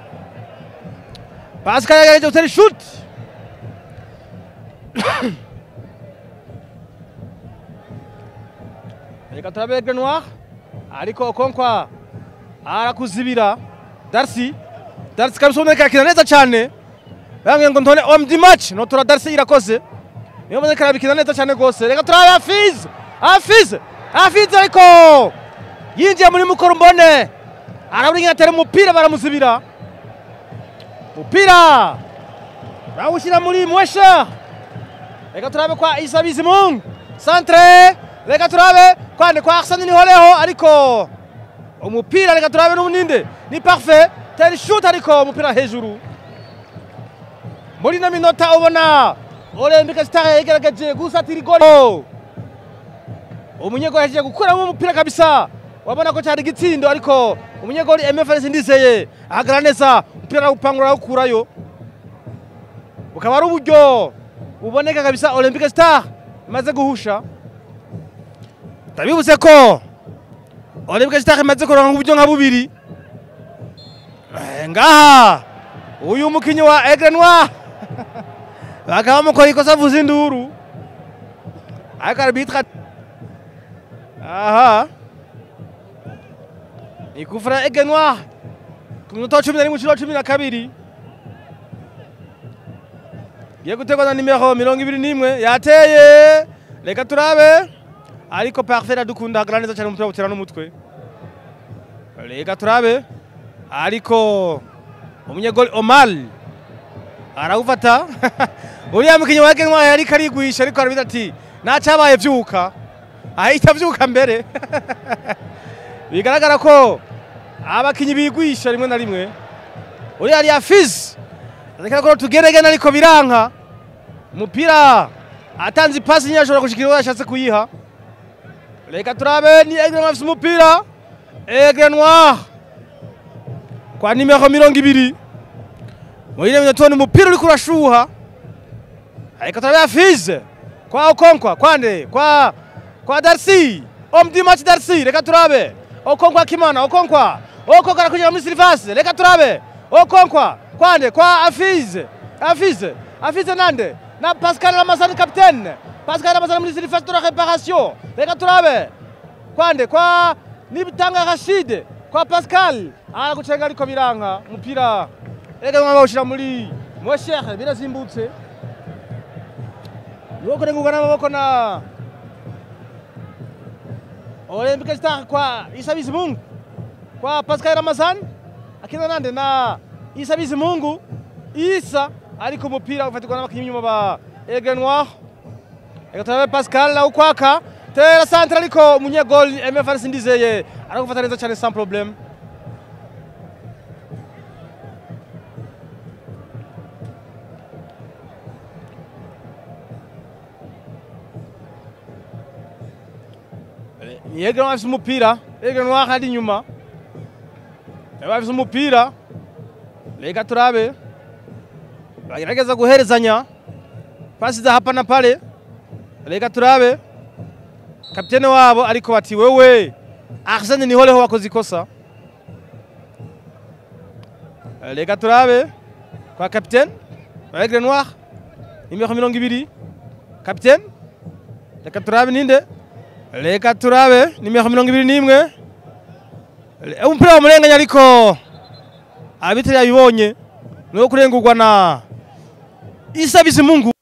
Pascal yagerageje gutera shoot reka turabe Aigle Noir ariko Okonkwa arakuzibira Darcy kabisa umeka akina neza cyane bamwe ngo ntone homme du match no tura Darcy irakoze niyo muzeka arabikina neza cyane gose reka turabe Afiz ariko yinjiye muri mukuru mbone araburinga atera umupira baramuzibira umupira bawushyira muri mwesha reka turabe kwa Isa Bizimungu centre reka turabe kwande kwa Arsene Niholeho ariko umupira reka turabe n'umuninde ni Parfait teri shoot ariko umupira hejuru muri na minota ubona Olympic Star yagerageje gusatira igoli umunyego yaje gukuramo umupira kabisa wabona ko cyari gitsindo ariko umunyegoli MFRS ndizeye ahagarara neza umupira upangura ukurayo bukaba ari uburyo buboneka kabisa Olympic Star imaze guhusha tabibuze ko Olympic Star imaze kuronka uburyo nka bubiri ngaha uyu mukinyi wa Aigle Noir bakaba mukora ikosa vuza induru ariko arbitre aha ni kufra Aigle Noir ku minota 11:12 giye gutegwa na nimero 21 yateye reka turabe ariko Parfait Dukunda ahagarara neza cyane umupira utera n'umutwe reka turabe ariko umunyegoli Omar arawufata uriya mukinyi wa Egenwa yari karigwisha ariko arabita ati nacabaye vyuka ahita vyuka mbere bigaragara ko abakinyi bigwisha rimwe na rimwe uriya ari Hafiz ariko ko tugeregena ariko biranka umupira atanze ipasi nyashobora gushikira uwo yashatse kuyiha reka turabe ni Egenwa afise umupira Egenwa kwa nimero 20 Mwile minotoni umupira uri kurashuha ariko turabe Hafiz kwa Okonkwa kwande kwa Darcy omdi match Darcy reka turabe Okonkwa Kimana Okonkwa arakujya muri surface reka turabe Okonkwa kwande kwa Hafiz nande na Pascal Ramazani capitaine Pascal Ramazani muri surface de réparation reka turabe kwande kwa Nibitanga Rashid kwa Pascal aragucenga ariko biranka umupira Egenwa bawushira muri Mweshehe birazimbutse nuko renguka n'amaboko na Olympic Star kwa Issa Bizimungu kwa Pascal Ramazan akina nande na Issa Bizimungu Issa ariko umupira ufatirwa n'abakinyi nyuma ba Egenwa Egatarabe Pascal na ukwaka tera centre ariko umunyegol MFR Ndizeye arakufata neza cyane sans problème Egenwa afise umupira Egenwa hadi nyuma afise umupira reka turabe bagerageza guherezanya pasi za hapa na pale reka turabe kapitene wabo ariko bati wewe Arsene Niholeho wakoze ikosa reka turabe kwa kapitene Egenwa nimero 20 kapitene reka turabe ninde reka turabe nimero 21 umupira wamurenganya ariko abitari yabibonye no kurengurwa na Issa Bizimungu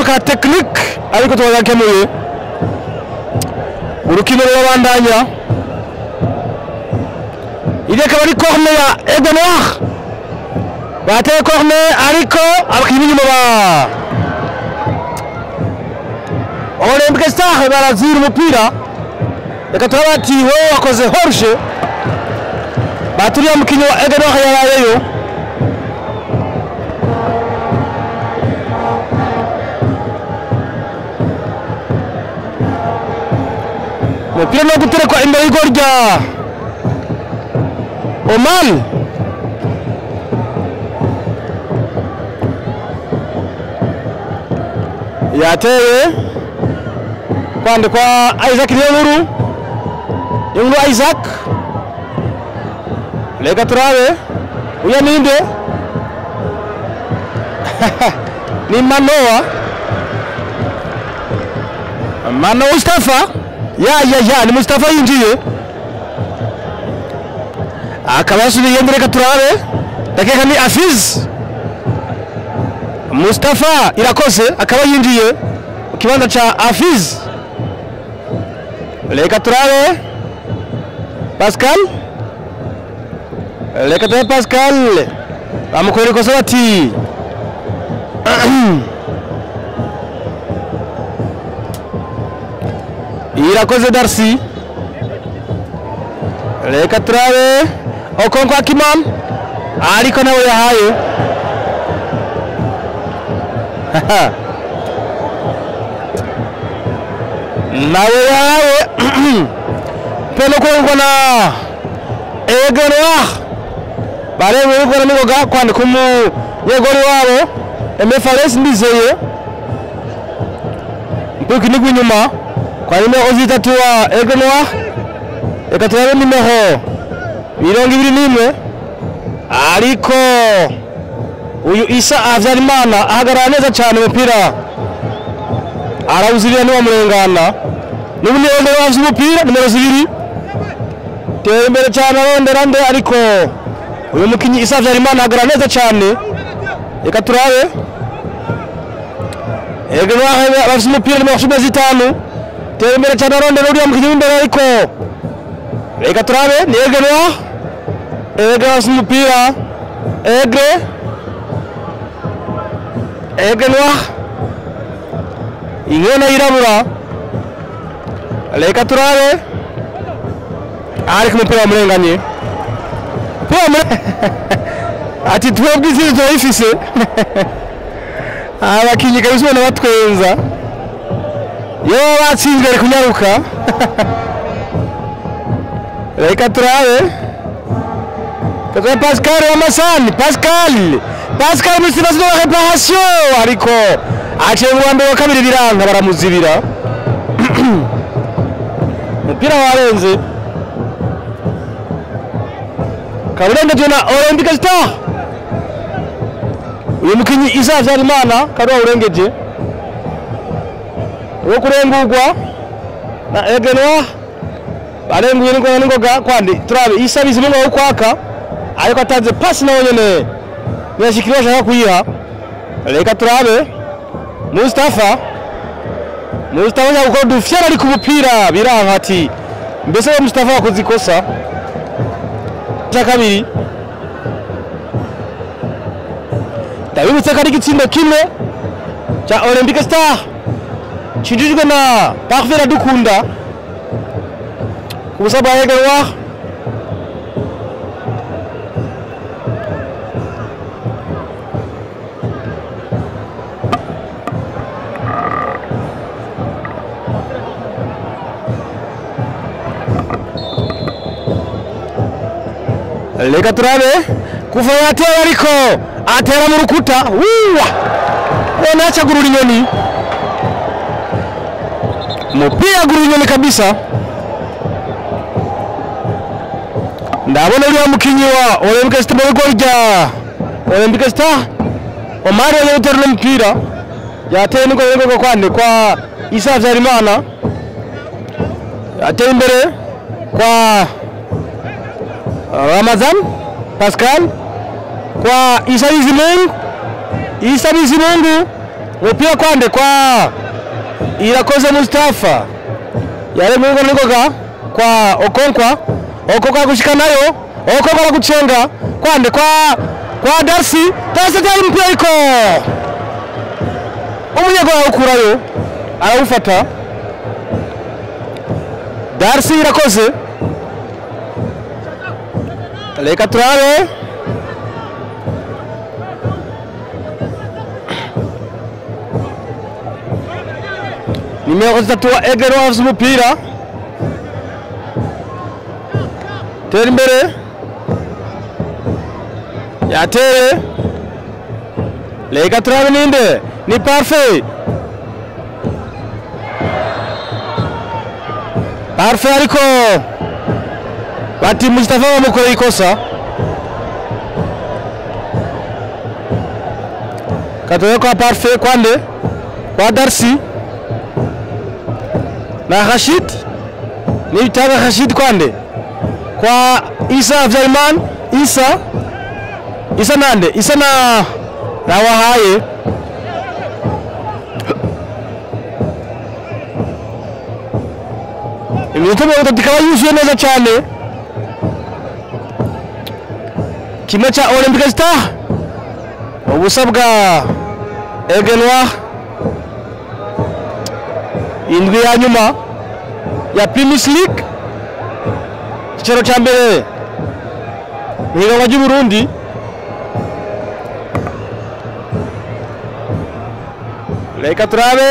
ka technique ariko twazakemuye urukino rwabandanya ireka bari corner ya Aigle Noir bateye corner ariko abakinnyi nyuma ba Olympique Star barazira umupira reka turabati wowe wakoze Jorge baturiye umukinnyi wa Aigle Noir yarayeyo umupira no guterekwa imbere y'igori rya Oman yateye kwandikwa Isaac Niyonkuru Isaac reka turabe uya ninde ni Manoa Mustafa ya ni Mustafa yinjiye akaba yasubiye mbere reka turabe dakeka ni Afiz Mustafa irakoze akaba yinjiye mu kibanza cha Afiz reka turabe Pascal reka turabe Pascal bamukorera ikosa bati irakoze Darcy reka turabe Okonkwo Akiman ariko nawe yahaye nawe yahaye peno kwengwa na Aigle Noir barewe urukora n'ingoga kwandika umunyegori wabo MFRS Ndizeye mpuki nigwa inyuma kwa nimero zitatu wa Aigle Noir reka turabe nimero 21 ariko uyu Isa Havyarimana ahagarara neza cyane umupira arawuzirira niwa murengana n'ubu niyo wavuze umupira nimero 2 tera imbere cyane aronderande ariko uyu mukinyi Isa Havyarimana ahagarara neza cyane reka turabe Aigle Noir bafite umupira nimero 15 tera imbere cyane arondera uriya mukinyi w'imbere ariko reka turabe ni Aigle Noir bafite umupira Aigle Noir ingona yirabura reka turabe ariko umupira wamurenganye ati twebwe izi turayifise abakinyi kabisa ubona batwenza yo batsinzwe ari kunyaruka reka turabe Pascal Ramasani Pascal Mustafa de réparation ariko aciye mu wambe wa kabiri biranga baramuzibira umupira warenze kaburengeje na Olympique Star uyu mukinyi Isa Havyarimana karuwa urengeje wo kurengurwa na Aigle Noir barenguye n'ingoga kwandi turabe Isa bizimwe wo kwaka ariko atanze pass nawe nyene yashikira ashaka kuyiha reka turabe Mustafa yakora dufyara ari ku mupira biranga ati mbese Mustafa yakoze ikosa cya kabiri ndabibutse ko ari igitsindo kimwe cya Olympique Star kijijwe na Parfait Radukunda ku busa bwa Aigle Noir reka turabe kuva yatera ariko atera mu rukuta wona achagurura inyoni umupira agurura inyoni kabisa ndabona uriya mukinyi wa Olympique Star mu gol rya Olympique Star Omar yatera umupira yateye n'ingoro kwande kwa Isa Havyarimana yateye imbere kwa Ramazan Pascal kwa Isa Bizimungu umupira kwande kwa Irakoze Mustafa yare mu ngoga kwa Okonkwa gushika nayo Okonkwa gucenga kwande kwa Darcy tari umupira ariko umunyego awukurayo arawufata Darcy Irakoze reka turabe nimero 3 wa Aigle Noir umupira tera imbere yatere reka turabe ninde ni Parfait ariko bati Mustafa bamukoreye ikosa katoye kwa Parfait kwande kwa Darcy na Rashid ni bitanga Rashid kwande kwa Isa Vyaiman Isa nande Isa na wahaye iminota 30 ikaba yuzuye neza cyane kimwe cya Olympic Star ubusa bwa Aigle Noir indwi ya nyuma ya Primus League kicero cya mbere mwiranga ry'u Burundi reka turabe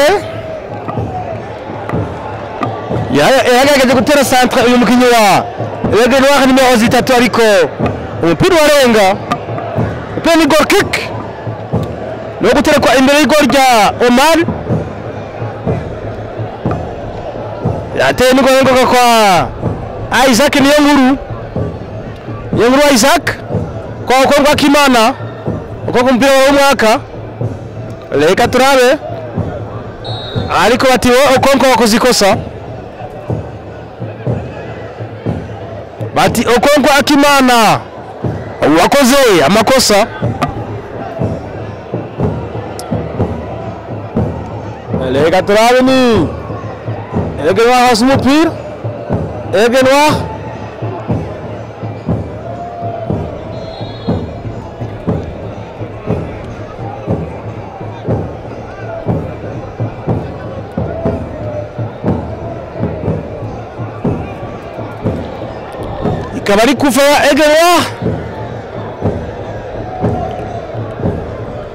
yagerageje gutera centre uyu mukinyi wa Aigle Noir nimero 3 ariko umupira warenga umupira ni goal kick no guterekwa imbere y'igol rya Omar yateye n'igol kwa Isaac niyo nkuru Isaac kwa Okonkwa Kimana uko kumpira w'umwaka reka turabe ariko bati Okonkwa wakoze ikosa bati Okonkwa Kimana wakoze amakosa reka turabe ni Aigle Noir hasi umupira Aigle Noir ikaba ari kufa ya Aigle Noir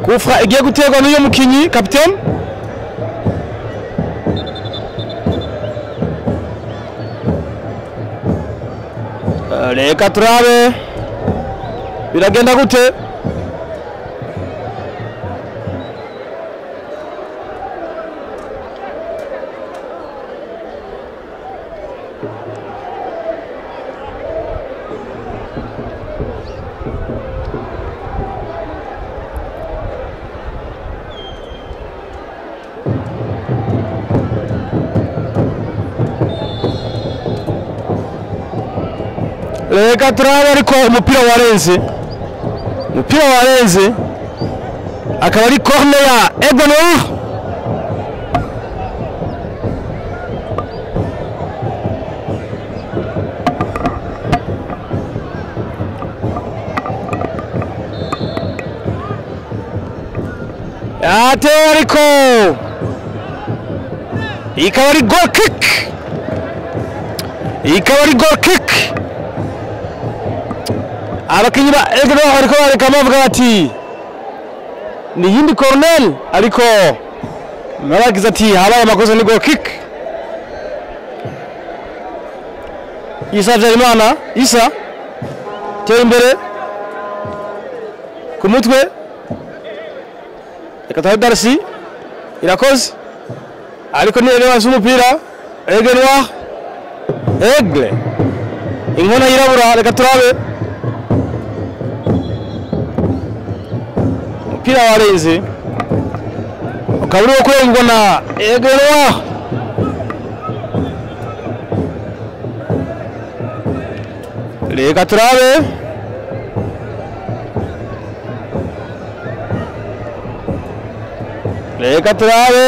kufa igiye guterwa n'uyu mukinyi capitaine reka turabe biragenda gute reka turabe ariko umupira warenze akaba ari corner ya Aigle Noir yateye ariko ikaba ari goal kick abakinyi ba Aigle Noir ariko bareka bavuga bati ni yindi corner ariko naragize ati habaye amakosa ni goal kick Isa Vyaiman tera imbere ku mutwe reka tahe Darcy Irakoze ariko ni Aigle umupira Aigle Noir inkona yirabura reka turabe umupira warenze ukaba uri kurengwa na Aigle Noir reka turabe reka turabe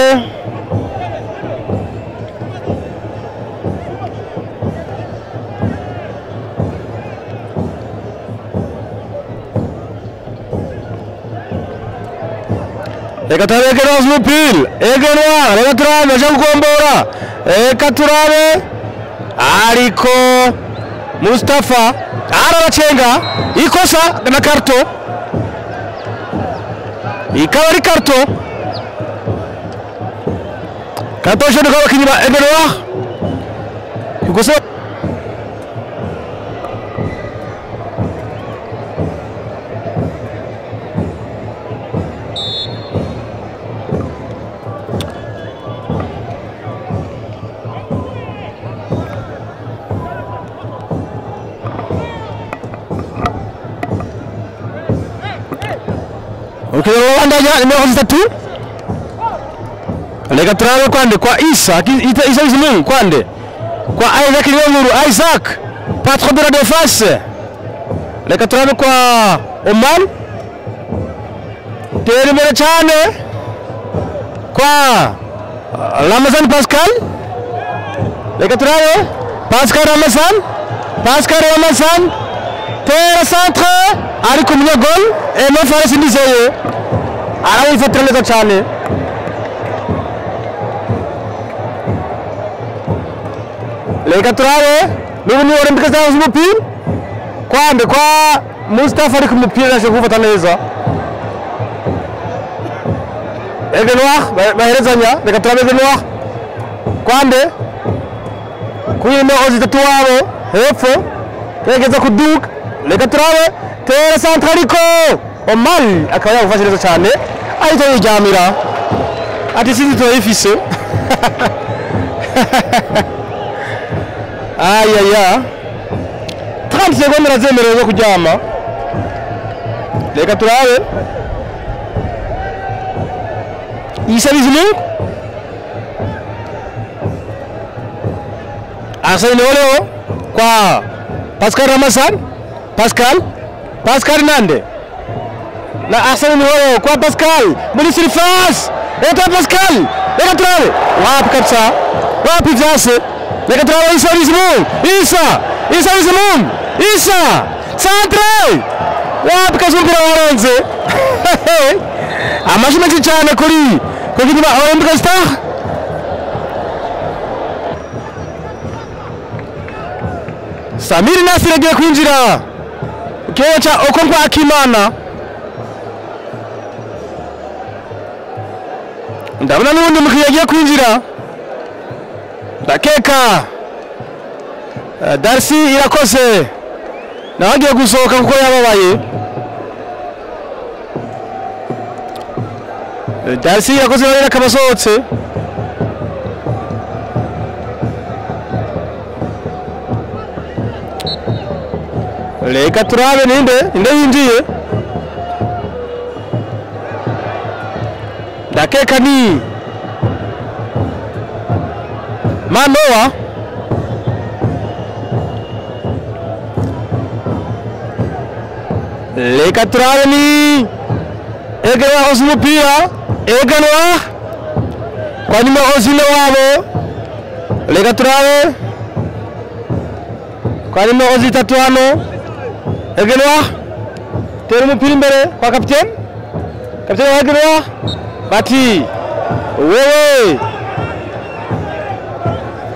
reka turabe Egenwa umupira Egenwa reka turabe aje kugombora reka turabe ariko Mustafa arabacenga ikosa na karto ikaba ari karto je ne vois pas Egenwa ikosa Wandanya nimero 3 reka turabe kwande kwa Isa Bizimungu kwande kwa Isaac Nyonguru Isaac patron de la défense reka turabe kwa Oman teri mbere cyane kwa Ramazan Pascal reka turabe Pascal Ramazan terre centre ariko munyagol no Faris Ndizeye arawifatira neza cyane reka turabe n'ubu Olympique Stars umupira kwande kwa Mustafa ariko umupira aje gufata neza Egenwa baherezanya reka turabe Egenwa kwande kuyino ozitatu wabo hepfo yageza kuduka reka turabe terre centre ariko Omar akaba yagufashe neza cyane ahita yiryamira ati sinzi turayifise ayaya 30 secondes arazemerewe zo kuryama reka turabe Isa Bizimungu Arsene Oleo kwa Pascal Ramazan Pascal Nande na Arsene Oleo kwa Pascal muri surface eta Pascal reka turabe wapi kabisa wapi vyase reka turabe Isa Bizimungu Isa Bizimungu centre wapi kazumbira warenze amashyi menshi cyane kuri kugira Olympique Stars Samir Nasir agiye kwinjira kecha Okonkwo Akimana ndabona n'ubundi mukiriya agiye kwinjira ndakeka Darcy Irakoze nawe agiye gusohoka kuko yababaye Darcy Irakoze nawe akaba asohotse reka turabe ninde yinjiye ndakeka ni Manoa reka turabe ni Egenwa hose umupira Egenwa kwa nyuma Ozile wabo reka turabe kwa nyuma Ozile tatu hano Egenwa tera umupira imbere kwa kapiteni wa Egenwa bati wewe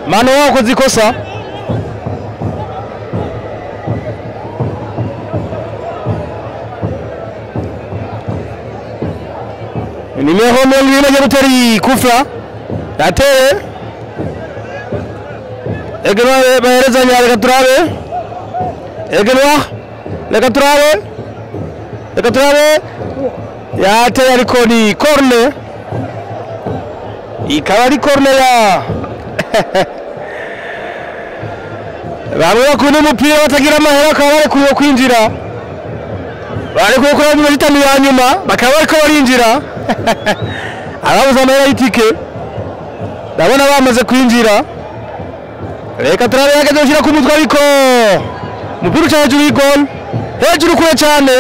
Manoa ukoze ikosa nimero 20 guteri kufra ateye Egenwa baherezanya reka turabe Egenwa reka turabe yateye ariko ni corner ikaba ari corner ya bamwe bakunda umupira batagira amahera akaba bari kuyo kwinjira bari kukora mu gitanu ya nyuma bakaba bariko barinjira ababuza amahera y'itike ndabona bamaze kwinjira reka turabe yageze gushyira ku mutwe ariko umupira uca hejuru y'igol hejuru kure cyane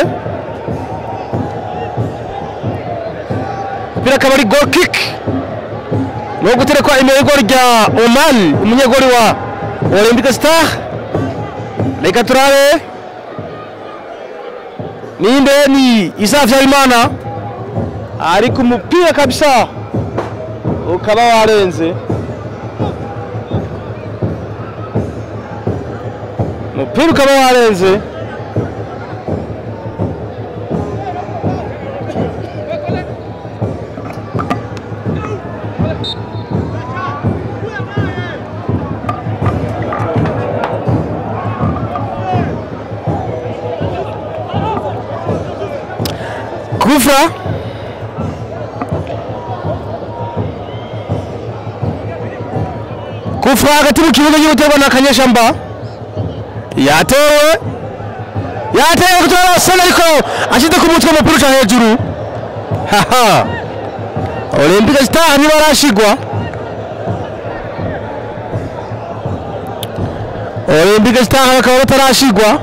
umupira akaba ari goal kick no guterekwa imbere y'igori rya Oman umunyegori wa Olympic Star. Reka turabe ninde ni Isa Habyarimana ariko umupira kabisa ukaba warenze, umupira ukaba warenze. Kufra hagati mu kibuga y'ubuterwa na Kanyeshamba yatewe kutora sana ariko ashyize ku mutwe umupira uca hejuru. Haha Olympic Star niba arashigwa, Olympic Star bakaba batarashigwa.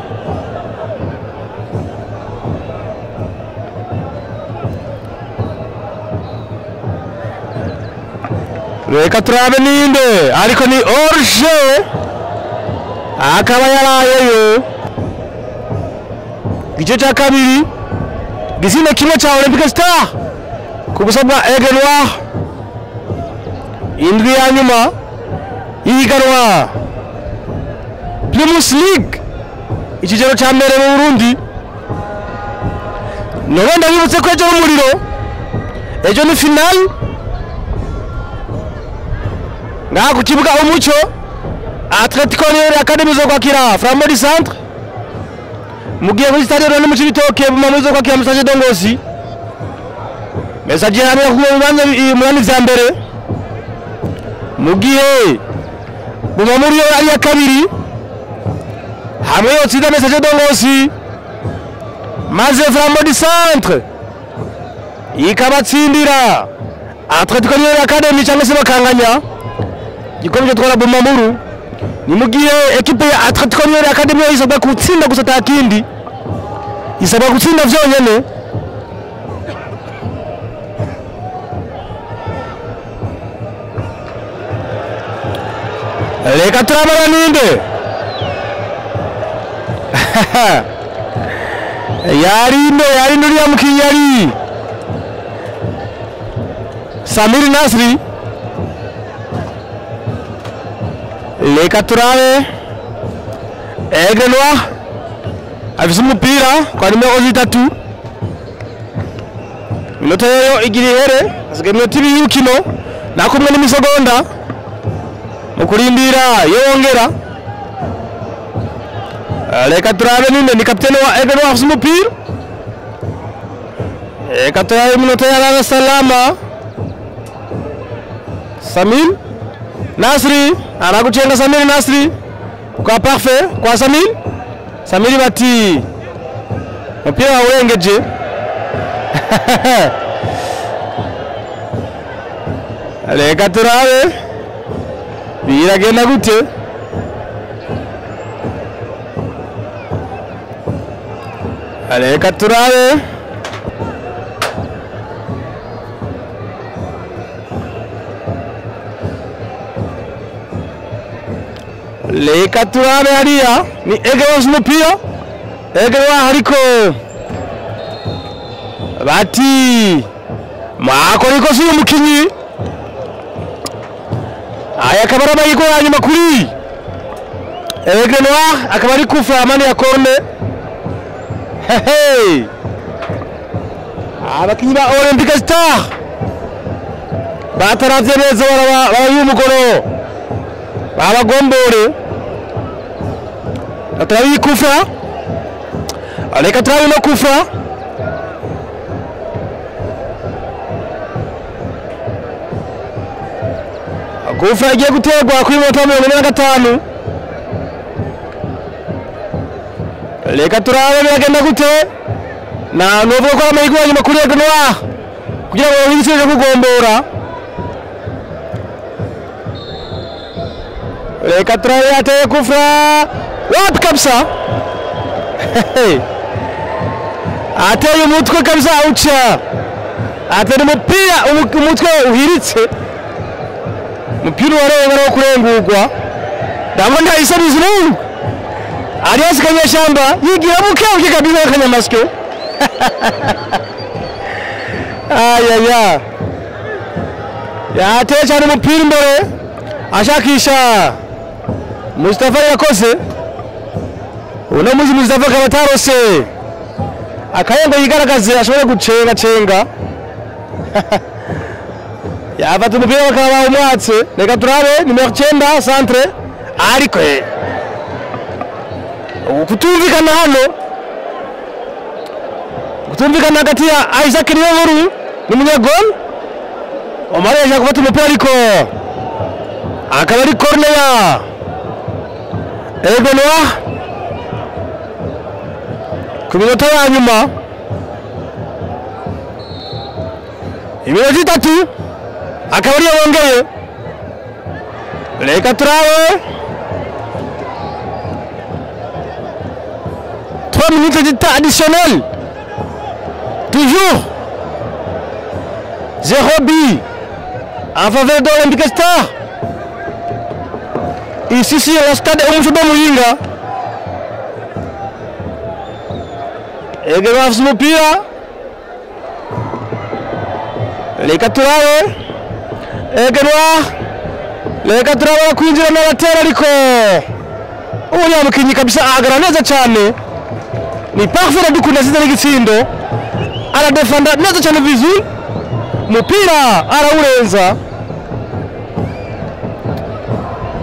Reka turabe ninde ariko ni Orge akaba yarayeyo. Igice cya kabiri gisine kimwe cya Olympic Star ku busa bwa Aigle Noir. Indwi ya nyuma y'ihiganwa Primus League ikigero cya mbere mu Burundi. Nobenda bibutse ko ejo n'umuriro, ejo ni final ngaha ku kibuga Umucyo Atletico Nigeria Academy zo kwakira Flambeau Centre, mugiye kuri stade rero mu Cibitoke bamaze kwakira Message Dongozi. Message hamwe ku bibanza munani vya mbere, mugiye bumamuri yo ari ya kabiri hamwe yotsinda Message Dongozi maze Flambeau Centre ikabatsindira Atletico Nigeria Academy cyangwa se bakanganya gikomje twara Bumamuru. Ni mugiye ekipe ya Atletico Nigeria Academy isabwa gutsinda gusa takindi, isabwa gutsinda vyonyene. Reka turabara ninde yari nduriya mukinyari Samir Nasri. Reka turabe Aigle Noir afise umupira kwa nimero 3, minota yo igira ihere, asigaye minota 2 y'urukino nakumwe n'imisegonda mu kurindira yongera. Reka turabe ninde ni kapiteni wa Aigle Noir afise umupira. Reka turabe minota ya salama Samir Nasri anakuchenga Samir Nasri kwa parfait kwa Samir bati mpira wawengeje. Reka turabe biragenda gute. Reka turabe Reka turabe hariya ni Aigle Noir umupira, Aigle Noir ariko bati makora ikosi y'umukinyi. Aya akaba ari amahirwe ya nyuma kuri Aigle Noir, akaba ari kufa amani ya corner. Hey abakinyi ba Olympic Star bataravye neza barayumugoro babagombore. Atarabi kufa, reka turabe no kufa. Kufa igiye gutegwa kuri minota 45. Reka turabe biragenda gute. Na novuga ko amahirwe ya nyuma kuri Aigle Noir kugira ngo babisije kugombora. Reka turabe ateye kufa wapi kabisa. Ateye umutwe kabisa ucha atera umupira umutwe uhiritse umupira warenga no kurengurwa ndabona isa bizungu Alias Kanyashamba yigira muke kabisa Kanyamasyo ayaya yateye cyane umupira imbere ashakisha Mustafa yakoze uno muzi Mustafa kabatarose akayengo yigaragaze ashobora gucenga yafata umupira bakaba umwatse reka turabe nimero 9 centre ariko kutumvikana hano kutumvikana hagati ya Isaac Niyonkuru n'umunyagol Omar yaje gufata umupira ariko akaba ari corner ya Ebenwa ku minota ya nyuma iminota 3 akaba ari yongeye reka turabe 3 minutes de temps additionnel toujours 0 but en faveur de l'Olympique Star ici sur le stade Oumoussouba Muyinga Egenwa afite umupira reka turabe reka turabe kwinjira n'abatera ariko uriya mukinnyi kabisa ahagara neza cyane ni parfait dukunda size n'igitsindo aradefenda neza cyane vizuri umupira arawurenza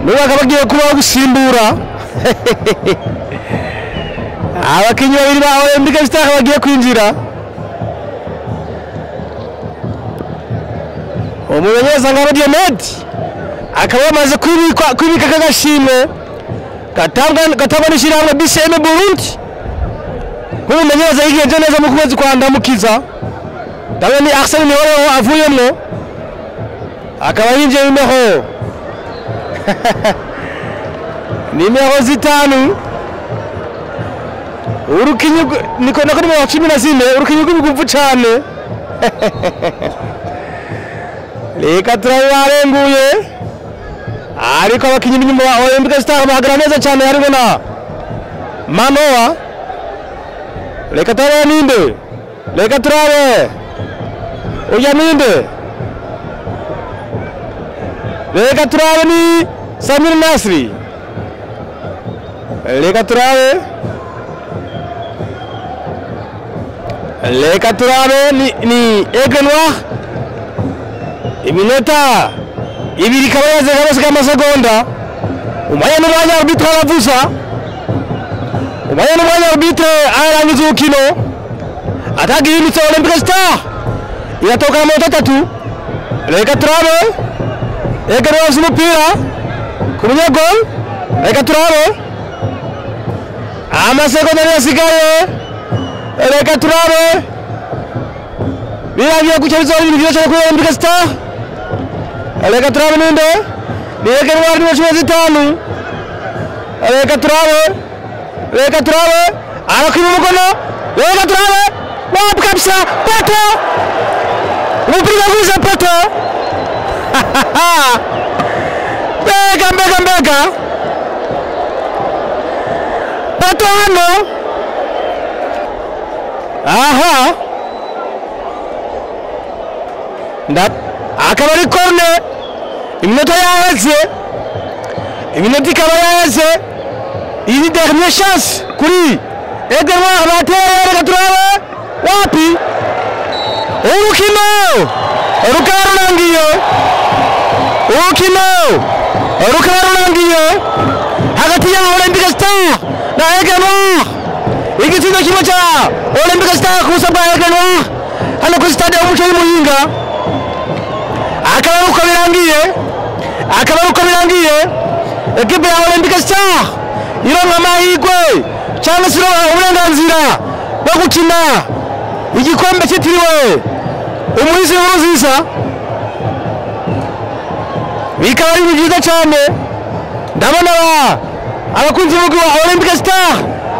niba akabagiye kuba gusimbura abakinnyi babiri ba Olympique Star bagiye kwinjira umumenyereza ngabo Diomed akaba yamaze kwibika kagashimwe gatangwa n'ishyirahamwe BCM Burundi nk'umumenyereza yigenje neza mu kwezi kwa ndamukiza dawe ni Arsene Niyonkuru avuyemo akaba yinjiye nimero 5 urukinyi niko nako nimero 14 urukinyi rw'ibigumvu cyane reka turabarenguye ariko abakinyi b'inyuma ba Olympique Star bahagara neza cyane harimo na Manoa reka turabe ninde reka turabe uya ninde reka turabe ni Samir Nasri reka turabe ni Egenwa iminota ibiri kabayaze kabasika amasegonda umanye n'umwanya arbitre aravuza umanye n'umwanya arbitre arangiza urukino atagiye imitse Olympique Star iratoka na minota 3 reka turabe Egenwa afite umupira ku munyagol reka turabe amasegonda yasigaye reka turabe birangiye gucyabiza ibintu byose kuri Olympique Star reka turabe ninde ni Egenwa ni cumi 5 reka turabe arakina umukono reka turabe wapi kabisa poto umupira guza poto mbega poto hano aha akaba ari corner iminota yaheze iminota ikaba yaheze iyi dernière chance kuri Egenwa abateye reka turabe wapi urukino rukaba rurangiye hagati ya Olympique Star na Egenwa igitsindo kimwe cya Olympique Star ku busa bwa Egenwa hano ku stade Oumoussouba Muyinga akaba uko birangiye ekipe ya Olympique Star ironka amahirwe cyangwa se uburenganzira bwo gukina igikombe cyitiriwe umuhisi Nkurunziza bikaba ari byiza cyane ndabona abakunzi b'umugwi wa Olympique Star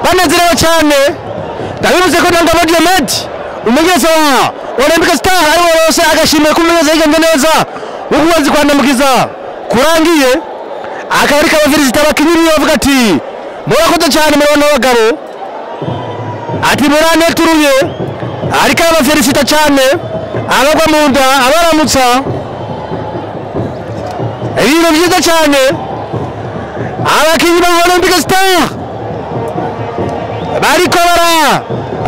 banezerewe cyane ndabivuze ko Ndangabo Diomed umumenyereza wa Olympic Star ari wose agashimira kumeza yigenze neza ubuwazi kwandamukiza kurangiye akaba ari kabavirizita abakinnyi bavuga ati murakoze cyane mu bana b'abagabo ati murane turuye ariko abavirizita cyane abagwa mu nda abaramutsa ibintu byiza cyane abakinnyi ba Olympic Star bariko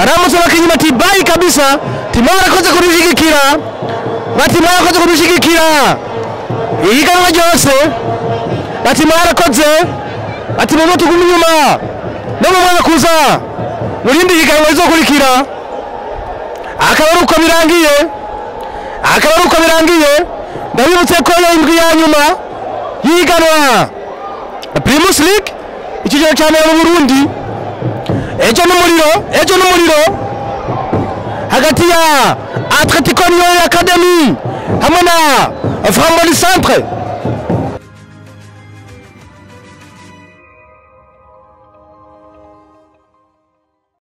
aramutsa abakinnyi bati bayi kabisa timwarakoze kubishigikira bati mwarakoze kubishigikira ihiganwa ryose bati mwarakoze bati mu tuguma inyuma no mu mwaka kuza murindi higanwa rizokurikira akaba ari uko birangiye ndabibutse ko indwi ya nyuma yiganwa Primus League ikigero cyane mu Burundi ejo n'umuriro hagati ya Atletico Academy hamwe na Framboise Centre